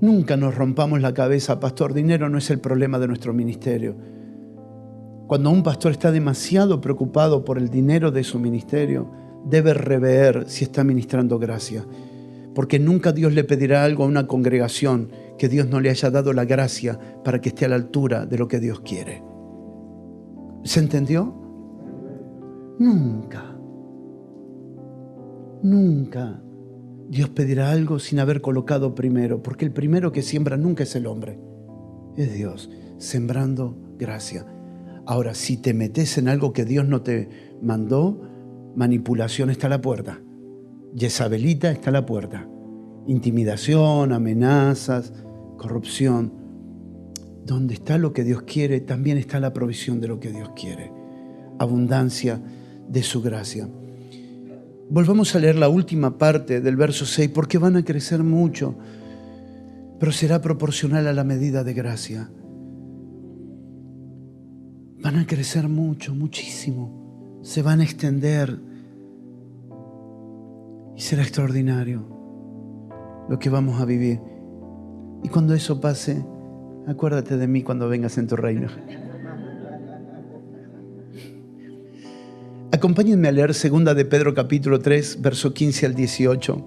nunca nos rompamos la cabeza, pastor. Dinero no es el problema de nuestro ministerio. Cuando un pastor está demasiado preocupado por el dinero de su ministerio, debe rever si está ministrando gracia. Porque nunca Dios le pedirá algo a una congregación que Dios no le haya dado la gracia para que esté a la altura de lo que Dios quiere. ¿Se entendió? Nunca Dios pedirá algo sin haber colocado primero, porque el primero que siembra nunca es el hombre, es Dios, sembrando gracia. Ahora, si te metes en algo que Dios no te mandó, manipulación está a la puerta. Jezabelita está a la puerta. Intimidación, amenazas, corrupción. Donde está lo que Dios quiere, también está la provisión de lo que Dios quiere. Abundancia de su gracia. Volvamos a leer la última parte del verso 6, porque van a crecer mucho, pero será proporcional a la medida de gracia. Van a crecer mucho, muchísimo. Se van a extender. Y será extraordinario lo que vamos a vivir. Y cuando eso pase, acuérdate de mí cuando vengas en tu reino. Acompáñenme a leer 2 de Pedro capítulo 3, verso 15 al 18.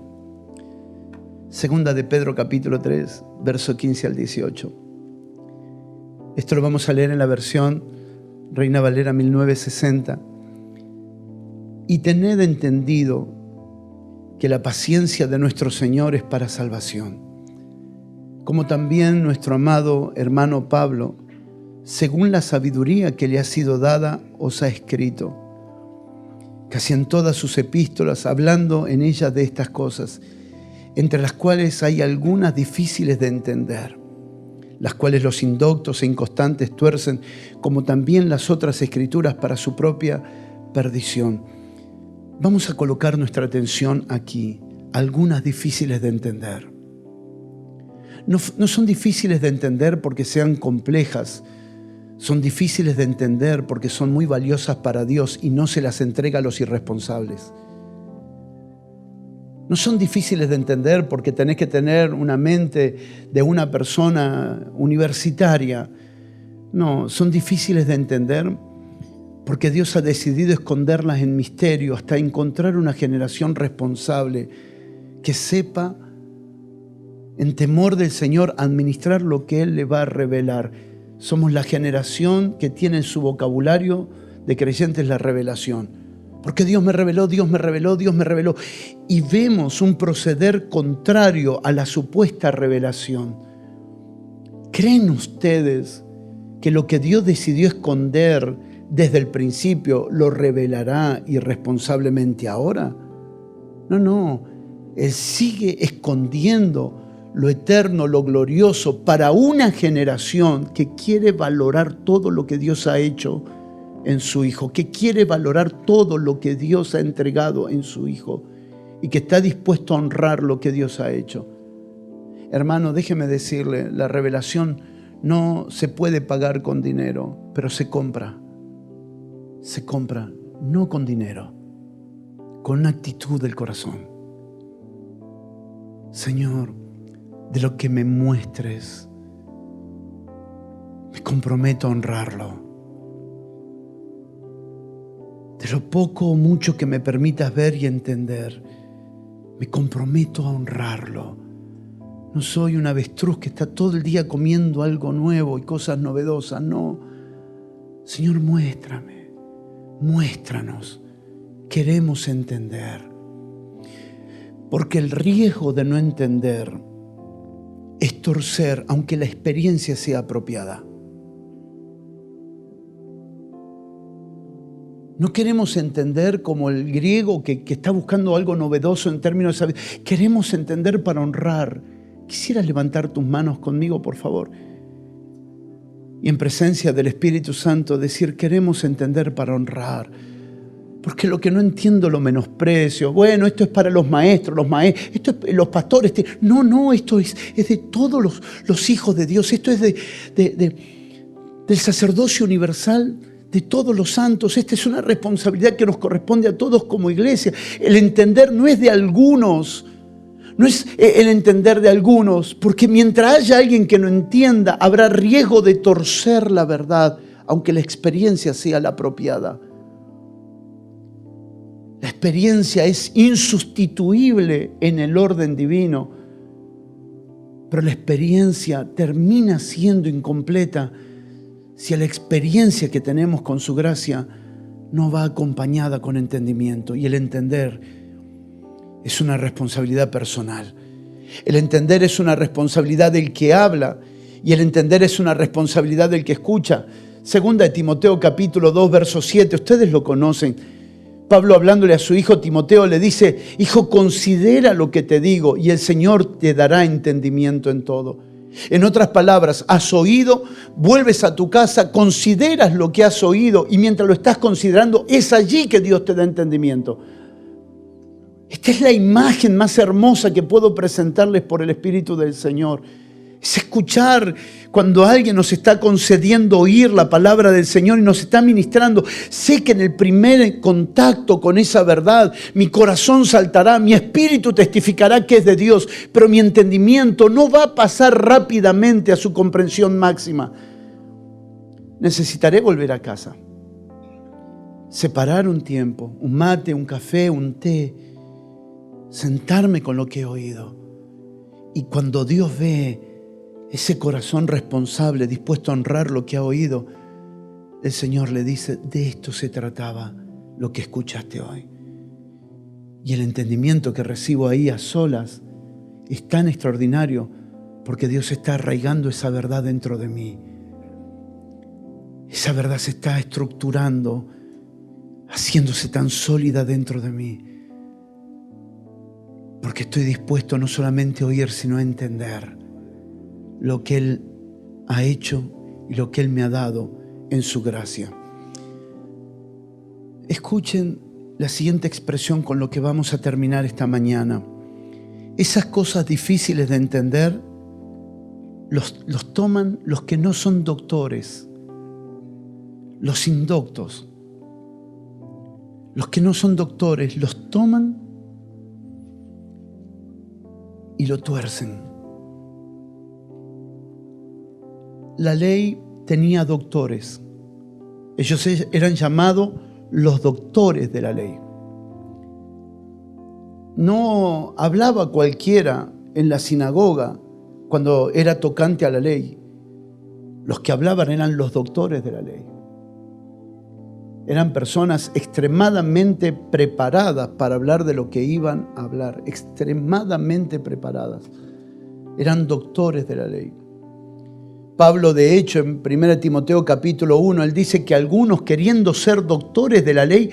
2 de Pedro capítulo 3, verso 15 al 18. Esto lo vamos a leer en la versión Reina Valera 1960. Y tened entendido que la paciencia de nuestro Señor es para salvación. como también nuestro amado hermano Pablo, según la sabiduría que le ha sido dada, os ha escrito, casi en todas sus epístolas, hablando en ellas de estas cosas, entre las cuales hay algunas difíciles de entender, las cuales los indoctos e inconstantes tuercen, como también las otras escrituras para su propia perdición. Vamos a colocar nuestra atención aquí, algunas difíciles de entender. No son difíciles de entender porque sean complejas, son difíciles de entender porque son muy valiosas para Dios y no se las entrega a los irresponsables. No son difíciles de entender porque tenés que tener una mente de una persona universitaria. No, son difíciles de entender porque Dios ha decidido esconderlas en misterio hasta encontrar una generación responsable que sepa, en temor del Señor, administrar lo que Él le va a revelar. Somos la generación que tiene en su vocabulario de creyentes la revelación. Porque Dios me reveló, Dios me reveló, Dios me reveló. Y vemos un proceder contrario a la supuesta revelación. ¿Creen ustedes que lo que Dios decidió esconder desde el principio lo revelará irresponsablemente ahora? No. Él sigue escondiendo lo eterno, lo glorioso, para una generación que quiere valorar todo lo que Dios ha hecho en su Hijo, que quiere valorar todo lo que Dios ha entregado en su Hijo y que está dispuesto a honrar lo que Dios ha hecho. Hermano, déjeme decirle, la revelación no se puede pagar con dinero, pero se compra. Se compra, no con dinero, con una actitud del corazón. Señor, de lo que me muestres, me comprometo a honrarlo. De lo poco o mucho que me permitas ver y entender, me comprometo a honrarlo. No soy un avestruz que está todo el día comiendo algo nuevo y cosas novedosas, no. Señor, muéstrame, muéstranos. Queremos entender. Porque el riesgo de no entender es torcer, aunque la experiencia sea apropiada. No queremos entender como el griego que está buscando algo novedoso en términos de sabiduría. Queremos entender para honrar. ¿Quisieras levantar tus manos conmigo, por favor? Y en presencia del Espíritu Santo decir, queremos entender para honrar. Porque lo que no entiendo lo menosprecio. Bueno, esto es para los maestros, esto es los pastores. No, esto es de todos los hijos de Dios. Esto es del sacerdocio universal de todos los santos. Esta es una responsabilidad que nos corresponde a todos como iglesia. El entender no es de algunos, no es el entender de algunos, porque mientras haya alguien que no entienda, habrá riesgo de torcer la verdad, aunque la experiencia sea la apropiada. La experiencia es insustituible en el orden divino, pero la experiencia termina siendo incompleta si la experiencia que tenemos con su gracia no va acompañada con entendimiento. Y el entender es una responsabilidad personal. El entender es una responsabilidad del que habla y el entender es una responsabilidad del que escucha. Segunda de Timoteo capítulo 2, verso 7, ustedes lo conocen. Pablo, hablándole a su hijo Timoteo, le dice, hijo, considera lo que te digo y el Señor te dará entendimiento en todo. En otras palabras, has oído, vuelves a tu casa, consideras lo que has oído y mientras lo estás considerando, es allí que Dios te da entendimiento. Esta es la imagen más hermosa que puedo presentarles por el Espíritu del Señor. Es escuchar cuando alguien nos está concediendo oír la palabra del Señor y nos está ministrando. Sé que en el primer contacto con esa verdad, mi corazón saltará, mi espíritu testificará que es de Dios, pero mi entendimiento no va a pasar rápidamente a su comprensión máxima. Necesitaré volver a casa, separar un tiempo, un mate, un café, un té, sentarme con lo que he oído. Y cuando Dios ve ese corazón responsable, dispuesto a honrar lo que ha oído, el Señor le dice, de esto se trataba lo que escuchaste hoy. Y el entendimiento que recibo ahí a solas es tan extraordinario porque Dios está arraigando esa verdad dentro de mí. Esa verdad se está estructurando, haciéndose tan sólida dentro de mí. Porque estoy dispuesto no solamente a oír, sino a entender lo que Él ha hecho y lo que Él me ha dado en su gracia. Escuchen la siguiente expresión con lo que vamos a terminar esta mañana. Esas cosas difíciles de entender los toman los que no son doctores, los indoctos. Los que no son doctores los toman y lo tuercen. La ley tenía doctores. Ellos eran llamados los doctores de la ley. No hablaba cualquiera en la sinagoga cuando era tocante a la ley. Los que hablaban eran los doctores de la ley. Eran personas extremadamente preparadas para hablar de lo que iban a hablar. Extremadamente preparadas. Eran doctores de la ley. Pablo, de hecho, en 1 Timoteo capítulo 1, él dice que algunos, queriendo ser doctores de la ley,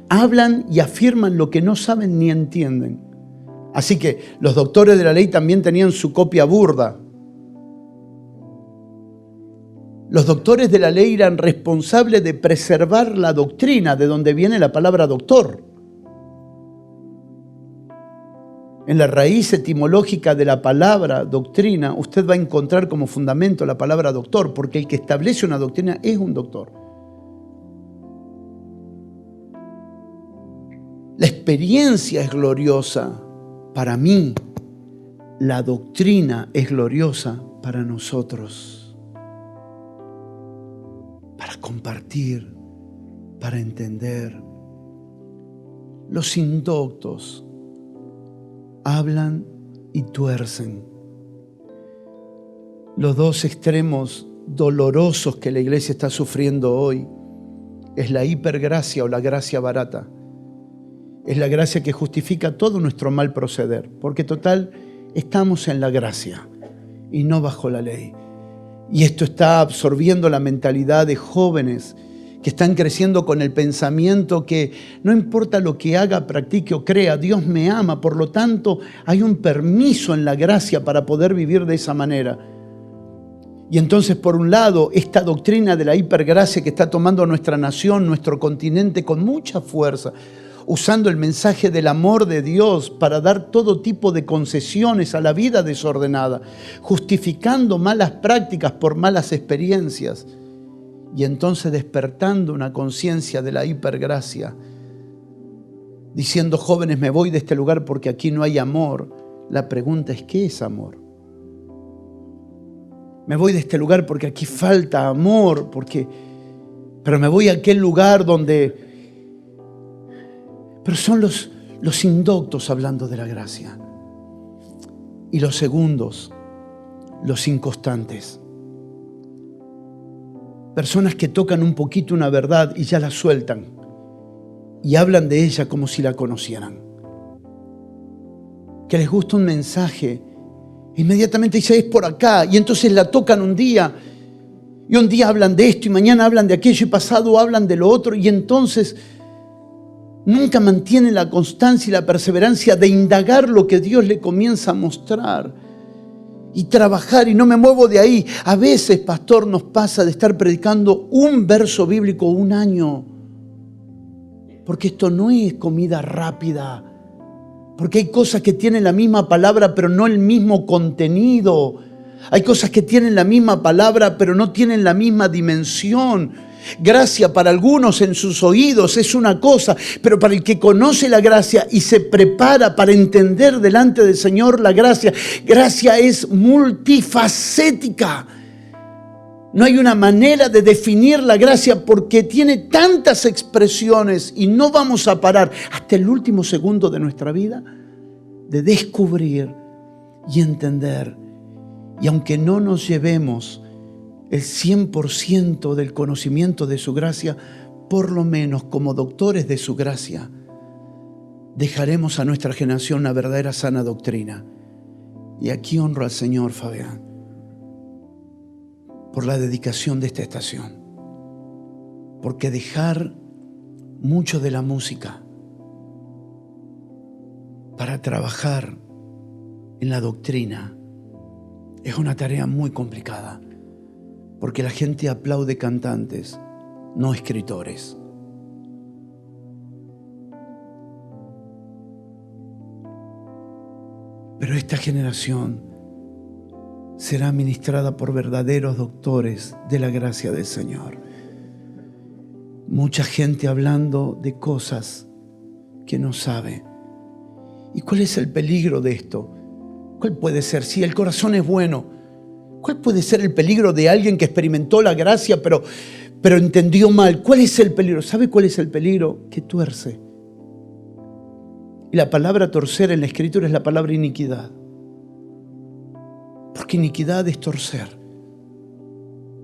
hablan y afirman lo que no saben ni entienden. Así que los doctores de la ley también tenían su copia burda. Los doctores de la ley eran responsables de preservar la doctrina, de donde viene la palabra doctor. En la raíz etimológica de la palabra doctrina, usted va a encontrar como fundamento la palabra doctor, porque el que establece una doctrina es un doctor. La experiencia es gloriosa para mí. La doctrina es gloriosa para nosotros. Para compartir, para entender. Los indoctos hablan y tuercen. Los dos extremos dolorosos que la iglesia está sufriendo hoy es la hipergracia o la gracia barata. Es la gracia que justifica todo nuestro mal proceder, porque total, estamos en la gracia y no bajo la ley. Y esto está absorbiendo la mentalidad de jóvenes que están creciendo con el pensamiento que no importa lo que haga, practique o crea, Dios me ama, por lo tanto hay un permiso en la gracia para poder vivir de esa manera. Y entonces, por un lado, esta doctrina de la hipergracia que está tomando nuestra nación, nuestro continente con mucha fuerza, usando el mensaje del amor de Dios para dar todo tipo de concesiones a la vida desordenada, justificando malas prácticas por malas experiencias. Y entonces despertando una conciencia de la hipergracia, diciendo, jóvenes, me voy de este lugar porque aquí no hay amor. La pregunta es, ¿qué es amor? Me voy de este lugar porque aquí falta amor, pero me voy a aquel lugar donde... Pero son los indoctos hablando de la gracia. Y los segundos, los inconstantes. Personas que tocan un poquito una verdad y ya la sueltan. Y hablan de ella como si la conocieran. Que les gusta un mensaje, inmediatamente dicen, es por acá. Y entonces la tocan un día. Y un día hablan de esto y mañana hablan de aquello y pasado hablan de lo otro. Y entonces nunca mantienen la constancia y la perseverancia de indagar lo que Dios le comienza a mostrar. Y trabajar, y no me muevo de ahí. A veces, pastor, nos pasa de estar predicando un verso bíblico un año. Porque esto no es comida rápida. Porque hay cosas que tienen la misma palabra, pero no el mismo contenido. Hay cosas que tienen la misma palabra, pero no tienen la misma dimensión. Gracia para algunos en sus oídos es una cosa, pero para el que conoce la gracia y se prepara para entender delante del Señor la gracia es multifacética. No hay una manera de definir la gracia porque tiene tantas expresiones y no vamos a parar hasta el último segundo de nuestra vida de descubrir y entender. Y aunque no nos llevemos el 100% del conocimiento de su gracia, por lo menos como doctores de su gracia, dejaremos a nuestra generación una verdadera sana doctrina. Y aquí honro al Señor, Fabián, por la dedicación de esta estación. Porque dejar mucho de la música para trabajar en la doctrina es una tarea muy complicada. Porque la gente aplaude cantantes, no escritores. Pero esta generación será ministrada por verdaderos doctores de la gracia del Señor. Mucha gente hablando de cosas que no sabe. ¿Y cuál es el peligro de esto? ¿Cuál puede ser? Si el corazón es bueno, ¿cuál puede ser el peligro de alguien que experimentó la gracia pero entendió mal? ¿Cuál es el peligro? ¿Sabe cuál es el peligro? Que tuerce. Y la palabra torcer en la Escritura es la palabra iniquidad. Porque iniquidad es torcer.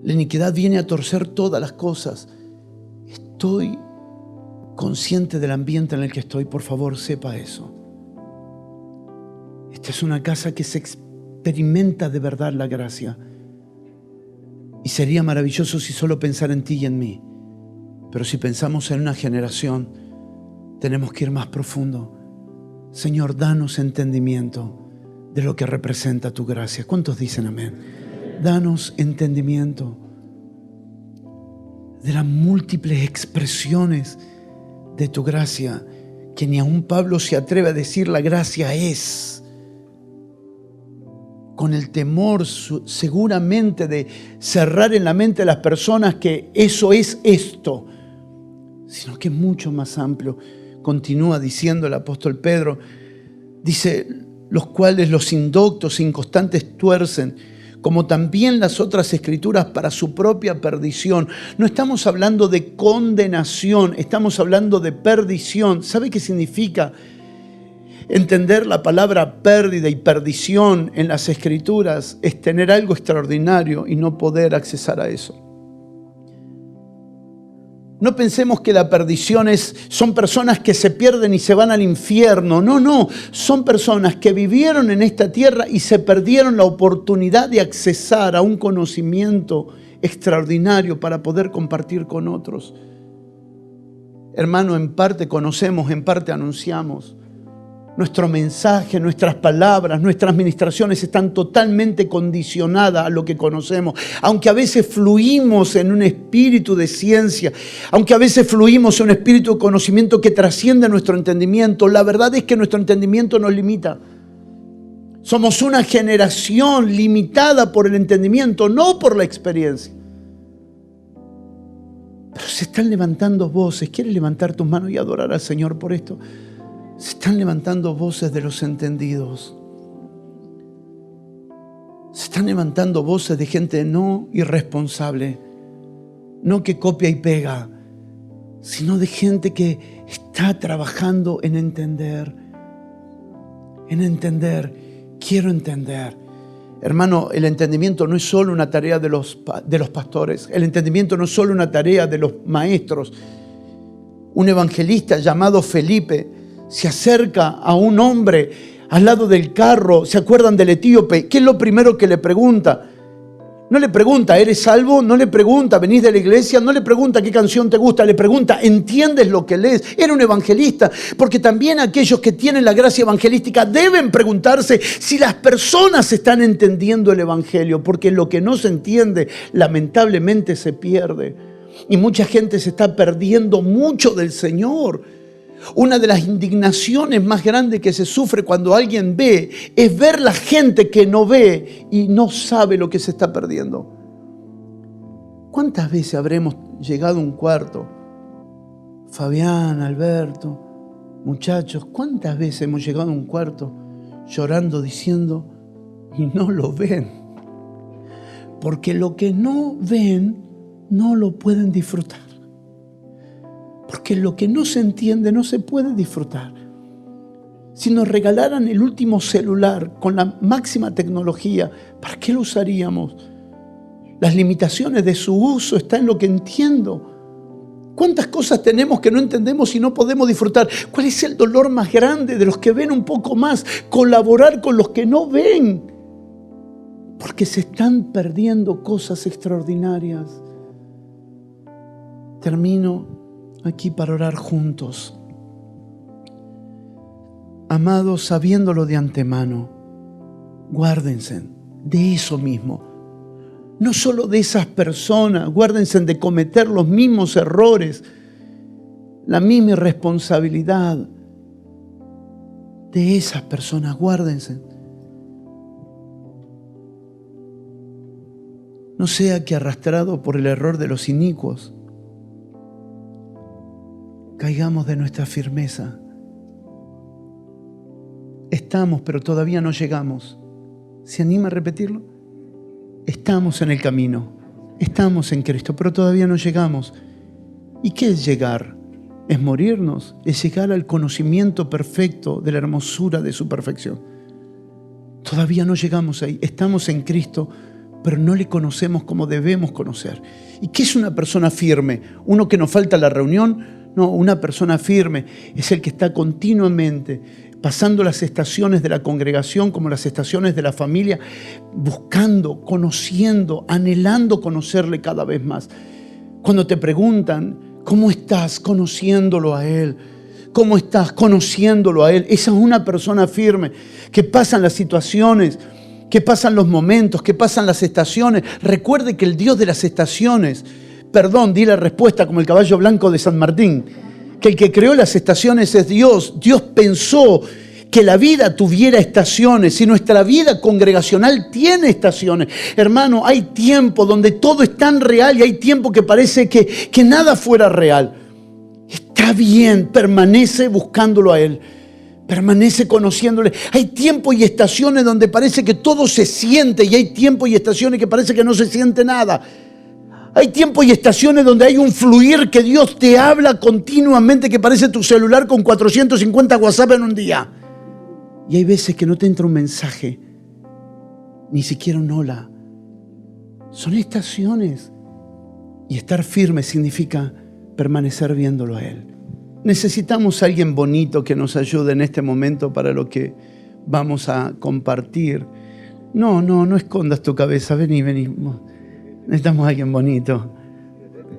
La iniquidad viene a torcer todas las cosas. Estoy consciente del ambiente en el que estoy. Por favor, sepa eso. Esta es una casa que se experimenta de verdad la gracia. Y sería maravilloso si solo pensara en ti y en mí. Pero si pensamos en una generación, tenemos que ir más profundo. Señor, danos entendimiento de lo que representa tu gracia. ¿Cuántos dicen amén? Danos entendimiento de las múltiples expresiones de tu gracia, que ni aun Pablo se atreve a decir la gracia es. Con el temor seguramente de cerrar en la mente de las personas que eso es esto, sino que es mucho más amplio. Continúa diciendo el apóstol Pedro, dice, los cuales los indoctos e inconstantes tuercen, como también las otras escrituras para su propia perdición. No estamos hablando de condenación, estamos hablando de perdición. ¿Sabe qué significa entender la palabra pérdida y perdición en las escrituras? Es tener algo extraordinario y no poder accesar a eso. No pensemos que la perdición son personas que se pierden y se van al infierno. No. Son personas que vivieron en esta tierra y se perdieron la oportunidad de accesar a un conocimiento extraordinario para poder compartir con otros. Hermano, en parte conocemos, en parte anunciamos. Nuestro mensaje, nuestras palabras, nuestras ministraciones están totalmente condicionadas a lo que conocemos. Aunque a veces fluimos en un espíritu de ciencia, aunque a veces fluimos en un espíritu de conocimiento que trasciende nuestro entendimiento, la verdad es que nuestro entendimiento nos limita. Somos una generación limitada por el entendimiento, no por la experiencia. Pero se están levantando voces. ¿Quieres levantar tus manos y adorar al Señor por esto? Se están levantando voces de los entendidos. Se están levantando voces de gente no irresponsable, no que copia y pega, sino de gente que está trabajando en entender. Quiero entender. Hermano, el entendimiento no es solo una tarea de los pastores. El entendimiento no es solo una tarea de los maestros. Un evangelista llamado Felipe se acerca a un hombre al lado del carro. ¿Se acuerdan del etíope? ¿Qué es lo primero que le pregunta? No le pregunta, ¿eres salvo? No le pregunta, ¿venís de la iglesia? No le pregunta, ¿qué canción te gusta? Le pregunta, ¿entiendes lo que lees? Era un evangelista, porque también aquellos que tienen la gracia evangelística deben preguntarse si las personas están entendiendo el evangelio, porque lo que no se entiende, lamentablemente se pierde. Y mucha gente se está perdiendo mucho del Señor. Una de las indignaciones más grandes que se sufre cuando alguien ve es ver la gente que no ve y no sabe lo que se está perdiendo. ¿Cuántas veces habremos llegado a un cuarto? Fabián, Alberto, muchachos, ¿cuántas veces hemos llegado a un cuarto llorando, diciendo, y no lo ven? Porque lo que no ven no lo pueden disfrutar. Porque lo que no se entiende no se puede disfrutar. Si nos regalaran el último celular con la máxima tecnología, ¿para qué lo usaríamos? Las limitaciones de su uso están en lo que entiendo. ¿Cuántas cosas tenemos que no entendemos y no podemos disfrutar? ¿Cuál es el dolor más grande de los que ven un poco más? Colaborar con los que no ven. Porque se están perdiendo cosas extraordinarias. Termino aquí para orar juntos. Amados, sabiéndolo de antemano, guárdense de eso mismo. No solo de esas personas, guárdense de cometer los mismos errores, la misma irresponsabilidad. De esas personas, guárdense. No sea que arrastrado por el error de los inicuos, caigamos de nuestra firmeza. Estamos, pero todavía no llegamos. ¿Se anima a repetirlo? Estamos en el camino, estamos en Cristo, pero todavía no llegamos. ¿Y qué es llegar? Es morirnos, es llegar al conocimiento perfecto de la hermosura de su perfección. Todavía no llegamos ahí, estamos en Cristo, pero no le conocemos como debemos conocer. ¿Y qué es una persona firme? ¿Uno que no falta a la reunión? No, una persona firme es el que está continuamente pasando las estaciones de la congregación como las estaciones de la familia, buscando, conociendo, anhelando conocerle cada vez más. Cuando te preguntan, ¿cómo estás conociéndolo a Él? ¿Cómo estás conociéndolo a Él? Esa es una persona firme, que pasan las situaciones, que pasan los momentos, que pasan las estaciones. Recuerde que el Dios de las estaciones, di la respuesta como el caballo blanco de San Martín, que el que creó las estaciones es Dios. Dios pensó que la vida tuviera estaciones y nuestra vida congregacional tiene estaciones. Hermano, hay tiempo donde todo es tan real y hay tiempo que parece que nada fuera real. Está bien, permanece buscándolo a Él. Permanece conociéndole. Hay tiempo y estaciones donde parece que todo se siente y hay tiempo y estaciones que parece que no se siente nada. Hay tiempo y estaciones donde hay un fluir que Dios te habla continuamente que parece tu celular con 450 WhatsApp en un día. Y hay veces que no te entra un mensaje, ni siquiera un hola. Son estaciones. Y estar firme significa permanecer viéndolo a Él. Necesitamos a alguien bonito que nos ayude en este momento para lo que vamos a compartir. No escondas tu cabeza. Vení. Necesitamos a alguien bonito.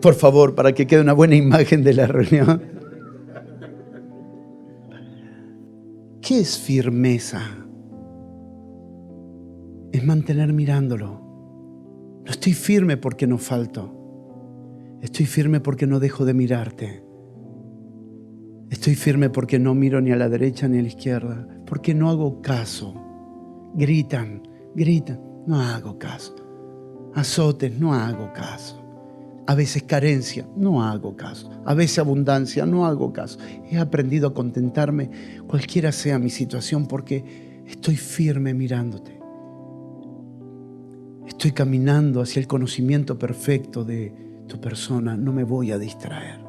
Por favor, para que quede una buena imagen de la reunión. ¿Qué es firmeza? Es mantener mirándolo. No estoy firme porque no falto. Estoy firme porque no dejo de mirarte. Estoy firme porque no miro ni a la derecha ni a la izquierda. Porque no hago caso. Gritan. No hago caso. Azotes, no hago caso. A veces carencia, no hago caso. A veces abundancia, no hago caso. He aprendido a contentarme cualquiera sea mi situación porque estoy firme mirándote. Estoy caminando hacia el conocimiento perfecto de tu persona. No me voy a distraer.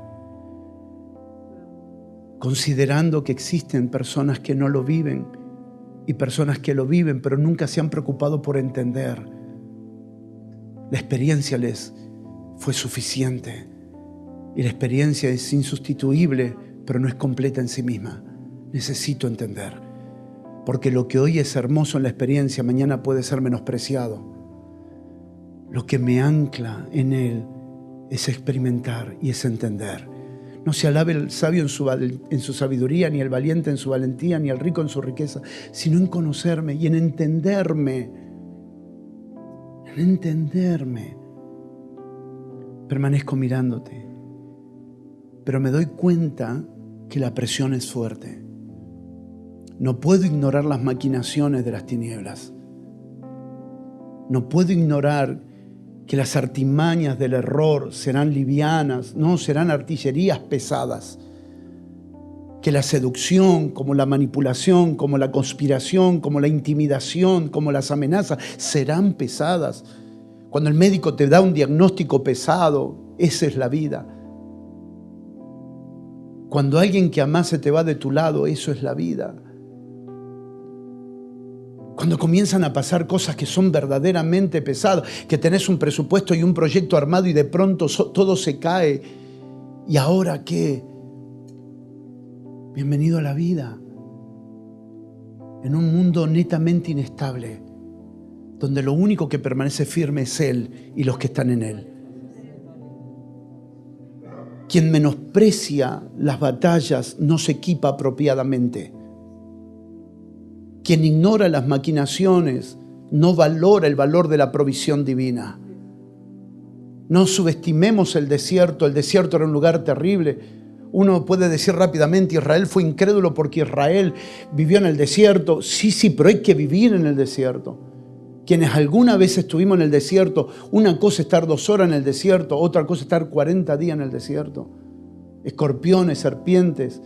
Considerando que existen personas que no lo viven y personas que lo viven, pero nunca se han preocupado por entender. La experiencia les fue suficiente y la experiencia es insustituible, pero no es completa en sí misma. Necesito entender, porque lo que hoy es hermoso en la experiencia, mañana puede ser menospreciado. Lo que me ancla en Él es experimentar y es entender. No se alabe el sabio en su sabiduría, ni el valiente en su valentía, ni el rico en su riqueza, sino en conocerme y en entenderme. En entenderme. Permanezco mirándote, pero me doy cuenta que la presión es fuerte. No puedo ignorar las maquinaciones de las tinieblas. No puedo ignorar que las artimañas del error serán livianas, no, serán artillerías pesadas. Que la seducción, como la manipulación, como la conspiración, como la intimidación, como las amenazas, serán pesadas. Cuando el médico te da un diagnóstico pesado, esa es la vida. Cuando alguien que amás se te va de tu lado, eso es la vida. Cuando comienzan a pasar cosas que son verdaderamente pesadas, que tenés un presupuesto y un proyecto armado y de pronto todo se cae ¿Y ahora qué? Bienvenido a la vida. En un mundo netamente inestable, donde lo único que permanece firme es Él y los que están en Él. Quien menosprecia las batallas no se equipa apropiadamente. Quien ignora las maquinaciones no valora el valor de la provisión divina. No subestimemos el desierto. El desierto era un lugar terrible. Uno puede decir rápidamente, Israel fue incrédulo porque Israel vivió en el desierto. Sí, pero hay que vivir en el desierto. Quienes alguna vez estuvimos en el desierto, una cosa es estar 2 horas en el desierto, otra cosa es estar 40 días en el desierto. Escorpiones, serpientes,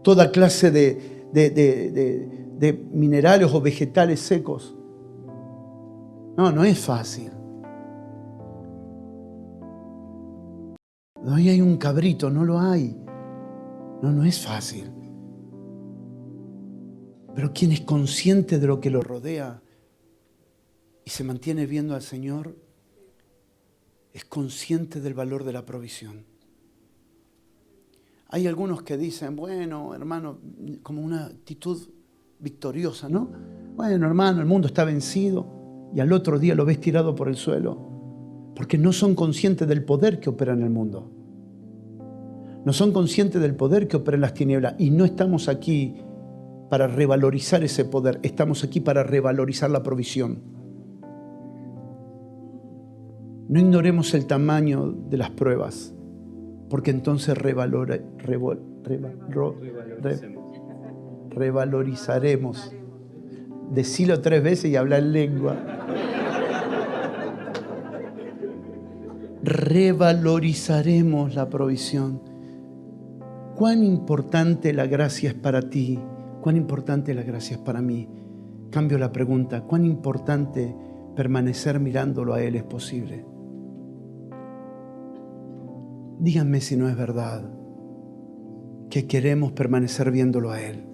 toda clase de minerales o vegetales secos. No es fácil. Hoy hay un cabrito, no lo hay. No es fácil. Pero quien es consciente de lo que lo rodea y se mantiene viendo al Señor, es consciente del valor de la provisión. Hay algunos que dicen, bueno, hermano, como una actitud victoriosa, ¿no? Bueno, hermano, el mundo está vencido, y al otro día lo ves tirado por el suelo, porque no son conscientes del poder que opera en el mundo. No son conscientes del poder que opera en las tinieblas, y no estamos aquí para revalorizar ese poder, estamos aquí para revalorizar la provisión. No ignoremos el tamaño de las pruebas, porque entonces revalorizaremos. Decilo 3 veces y habla en lengua. Revalorizaremos la provisión. Cuán importante la gracia es para ti, cuán importante la gracia es para mí. Cambio la pregunta, ¿cuán importante permanecer mirándolo a Él es posible? Díganme si no es verdad que queremos permanecer viéndolo a Él.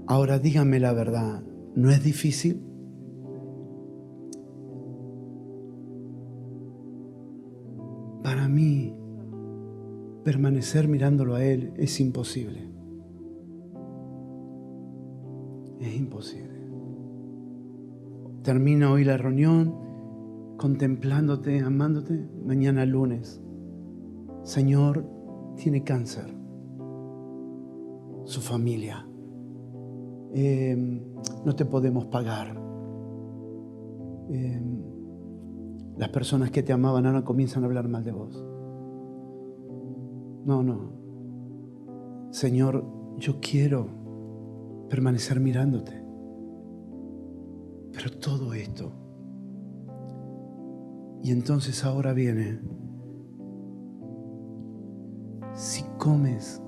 Ahora díganme la verdad, ¿no es difícil? Para mí, permanecer mirándolo a Él es imposible. Es imposible. Termina hoy la reunión contemplándote, amándote. Mañana lunes, Señor, tiene cáncer. Su familia. No te podemos pagar. Las personas que te amaban ahora comienzan a hablar mal de vos. No. Señor, yo quiero permanecer mirándote. Pero todo esto. Y entonces ahora viene. Si comes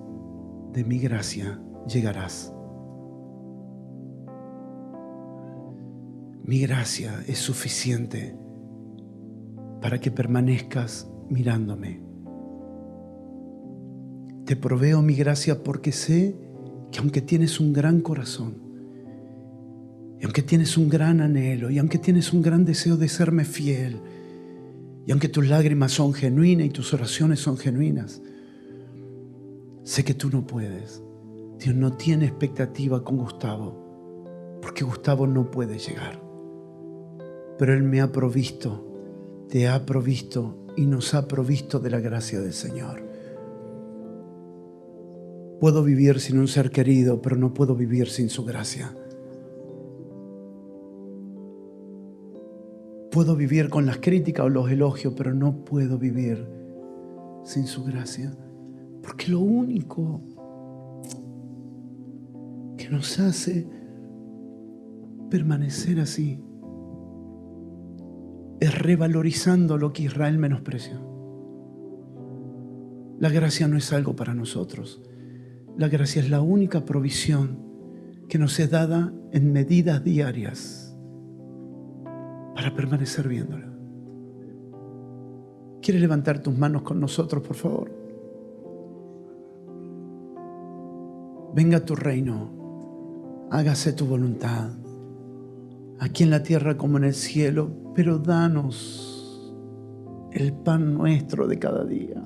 de mi gracia, llegarás. Mi gracia es suficiente para que permanezcas mirándome. Te proveo mi gracia porque sé que aunque tienes un gran corazón, y aunque tienes un gran anhelo, y aunque tienes un gran deseo de serme fiel, y aunque tus lágrimas son genuinas y tus oraciones son genuinas, sé que tú no puedes. Dios no tiene expectativa con Gustavo, porque Gustavo no puede llegar. Pero Él me ha provisto, te ha provisto y nos ha provisto de la gracia del Señor. Puedo vivir sin un ser querido, pero no puedo vivir sin su gracia. Puedo vivir con las críticas o los elogios, pero no puedo vivir sin su gracia. Porque lo único que nos hace permanecer así es revalorizando lo que Israel menospreció. La gracia no es algo para nosotros. La gracia es la única provisión que nos es dada en medidas diarias para permanecer viéndola. ¿Quieres levantar tus manos con nosotros, por favor? Venga tu reino, hágase tu voluntad, aquí en la tierra como en el cielo, pero danos el pan nuestro de cada día.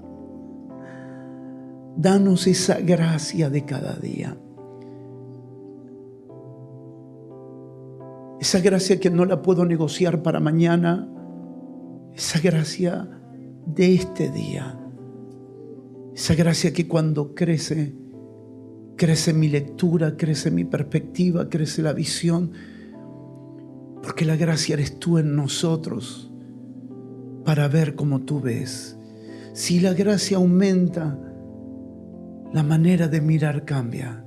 Danos esa gracia de cada día. Esa gracia que no la puedo negociar para mañana. Esa gracia de este día. Esa gracia que cuando crece mi lectura, crece mi perspectiva, crece la visión. Porque la gracia eres tú en nosotros para ver como tú ves. Si la gracia aumenta, la manera de mirar cambia.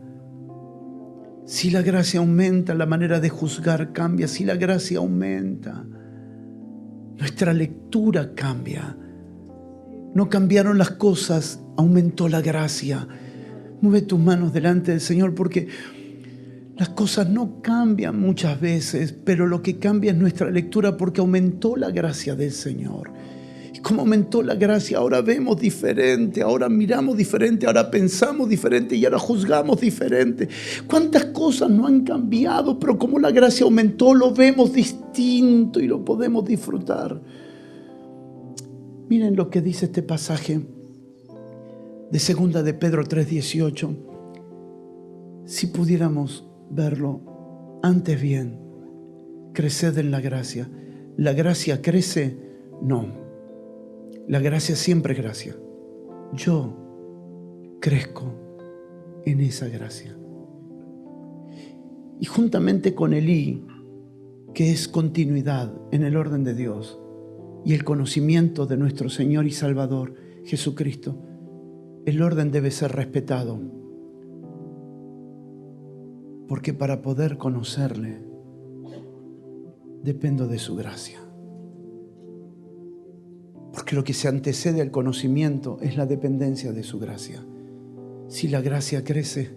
Si la gracia aumenta, la manera de juzgar cambia. Si la gracia aumenta, nuestra lectura cambia. No cambiaron las cosas, aumentó la gracia. Mueve tus manos delante del Señor, porque las cosas no cambian muchas veces, pero lo que cambia es nuestra lectura, porque aumentó la gracia del Señor. Y como aumentó la gracia, ahora vemos diferente, ahora miramos diferente, ahora pensamos diferente y ahora juzgamos diferente. ¿Cuántas cosas no han cambiado? Pero como la gracia aumentó, lo vemos distinto y lo podemos disfrutar. Miren lo que dice este pasaje de 2 de Pedro 3:18. Si pudiéramos verlo, antes bien, creced en la gracia. ¿La gracia crece? No. La gracia siempre es gracia. Yo crezco en esa gracia. Y juntamente con el I, que es continuidad en el orden de Dios, y el conocimiento de nuestro Señor y Salvador, Jesucristo, el orden debe ser respetado. Porque para poder conocerle, dependo de su gracia. Porque lo que se antecede al conocimiento es la dependencia de su gracia. Si la gracia crece,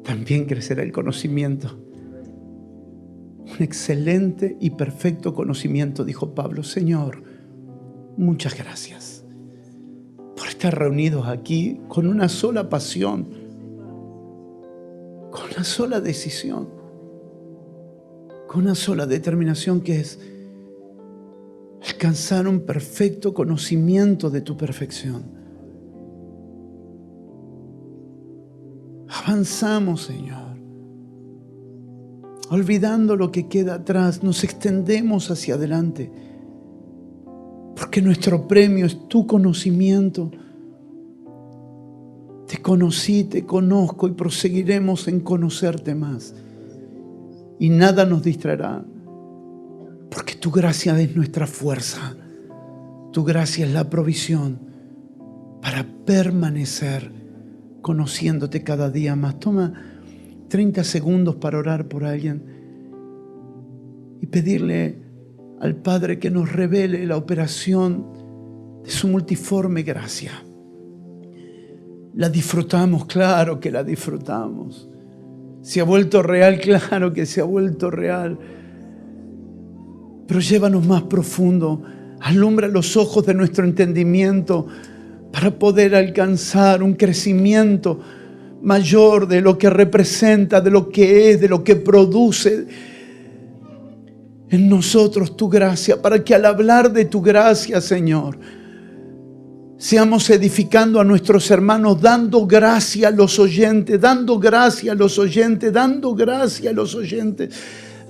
también crecerá el conocimiento. Un excelente y perfecto conocimiento, dijo Pablo. Señor, muchas gracias por estar reunidos aquí con una sola pasión, con una sola decisión, con una sola determinación, que es alcanzar un perfecto conocimiento de tu perfección. Avanzamos, Señor. Olvidando lo que queda atrás, nos extendemos hacia adelante. Porque nuestro premio es tu conocimiento. Te conocí, te conozco y proseguiremos en conocerte más. Y nada nos distraerá. Porque tu gracia es nuestra fuerza. Tu gracia es la provisión para permanecer conociéndote cada día más. Toma 30 segundos para orar por alguien y pedirle al Padre que nos revele la operación de su multiforme gracia. La disfrutamos, claro que la disfrutamos. Se ha vuelto real, claro que se ha vuelto real. Pero llévanos más profundo, alumbra los ojos de nuestro entendimiento para poder alcanzar un crecimiento mayor de lo que representa, de lo que es, de lo que produce en nosotros tu gracia, para que al hablar de tu gracia, Señor, seamos edificando a nuestros hermanos, dando gracia a los oyentes, dando gracia a los oyentes, dando gracia a los oyentes.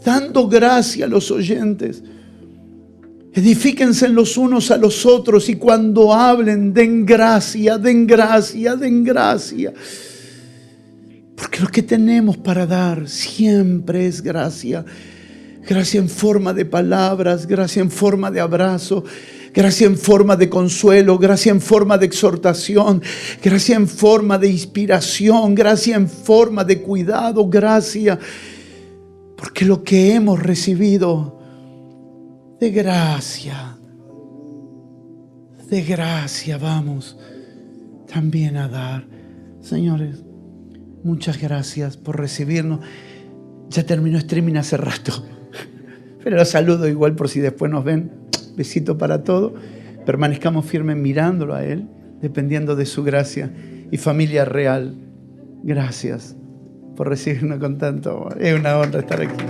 Dando gracia a los oyentes. Edifíquense los unos a los otros y cuando hablen, den gracia, den gracia, den gracia. Porque lo que tenemos para dar siempre es gracia. Gracia en forma de palabras, gracia en forma de abrazo, gracia en forma de consuelo, gracia en forma de exhortación, gracia en forma de inspiración, gracia en forma de cuidado, gracia. Porque lo que hemos recibido de gracia vamos también a dar. Señores, muchas gracias por recibirnos. Ya terminó streaming hace rato, pero los saludo igual por si después nos ven. Besito para todos. Permanezcamos firmes mirándolo a Él, dependiendo de su gracia. Y familia real, gracias por recibirnos con tanto amor. Es una honra estar aquí.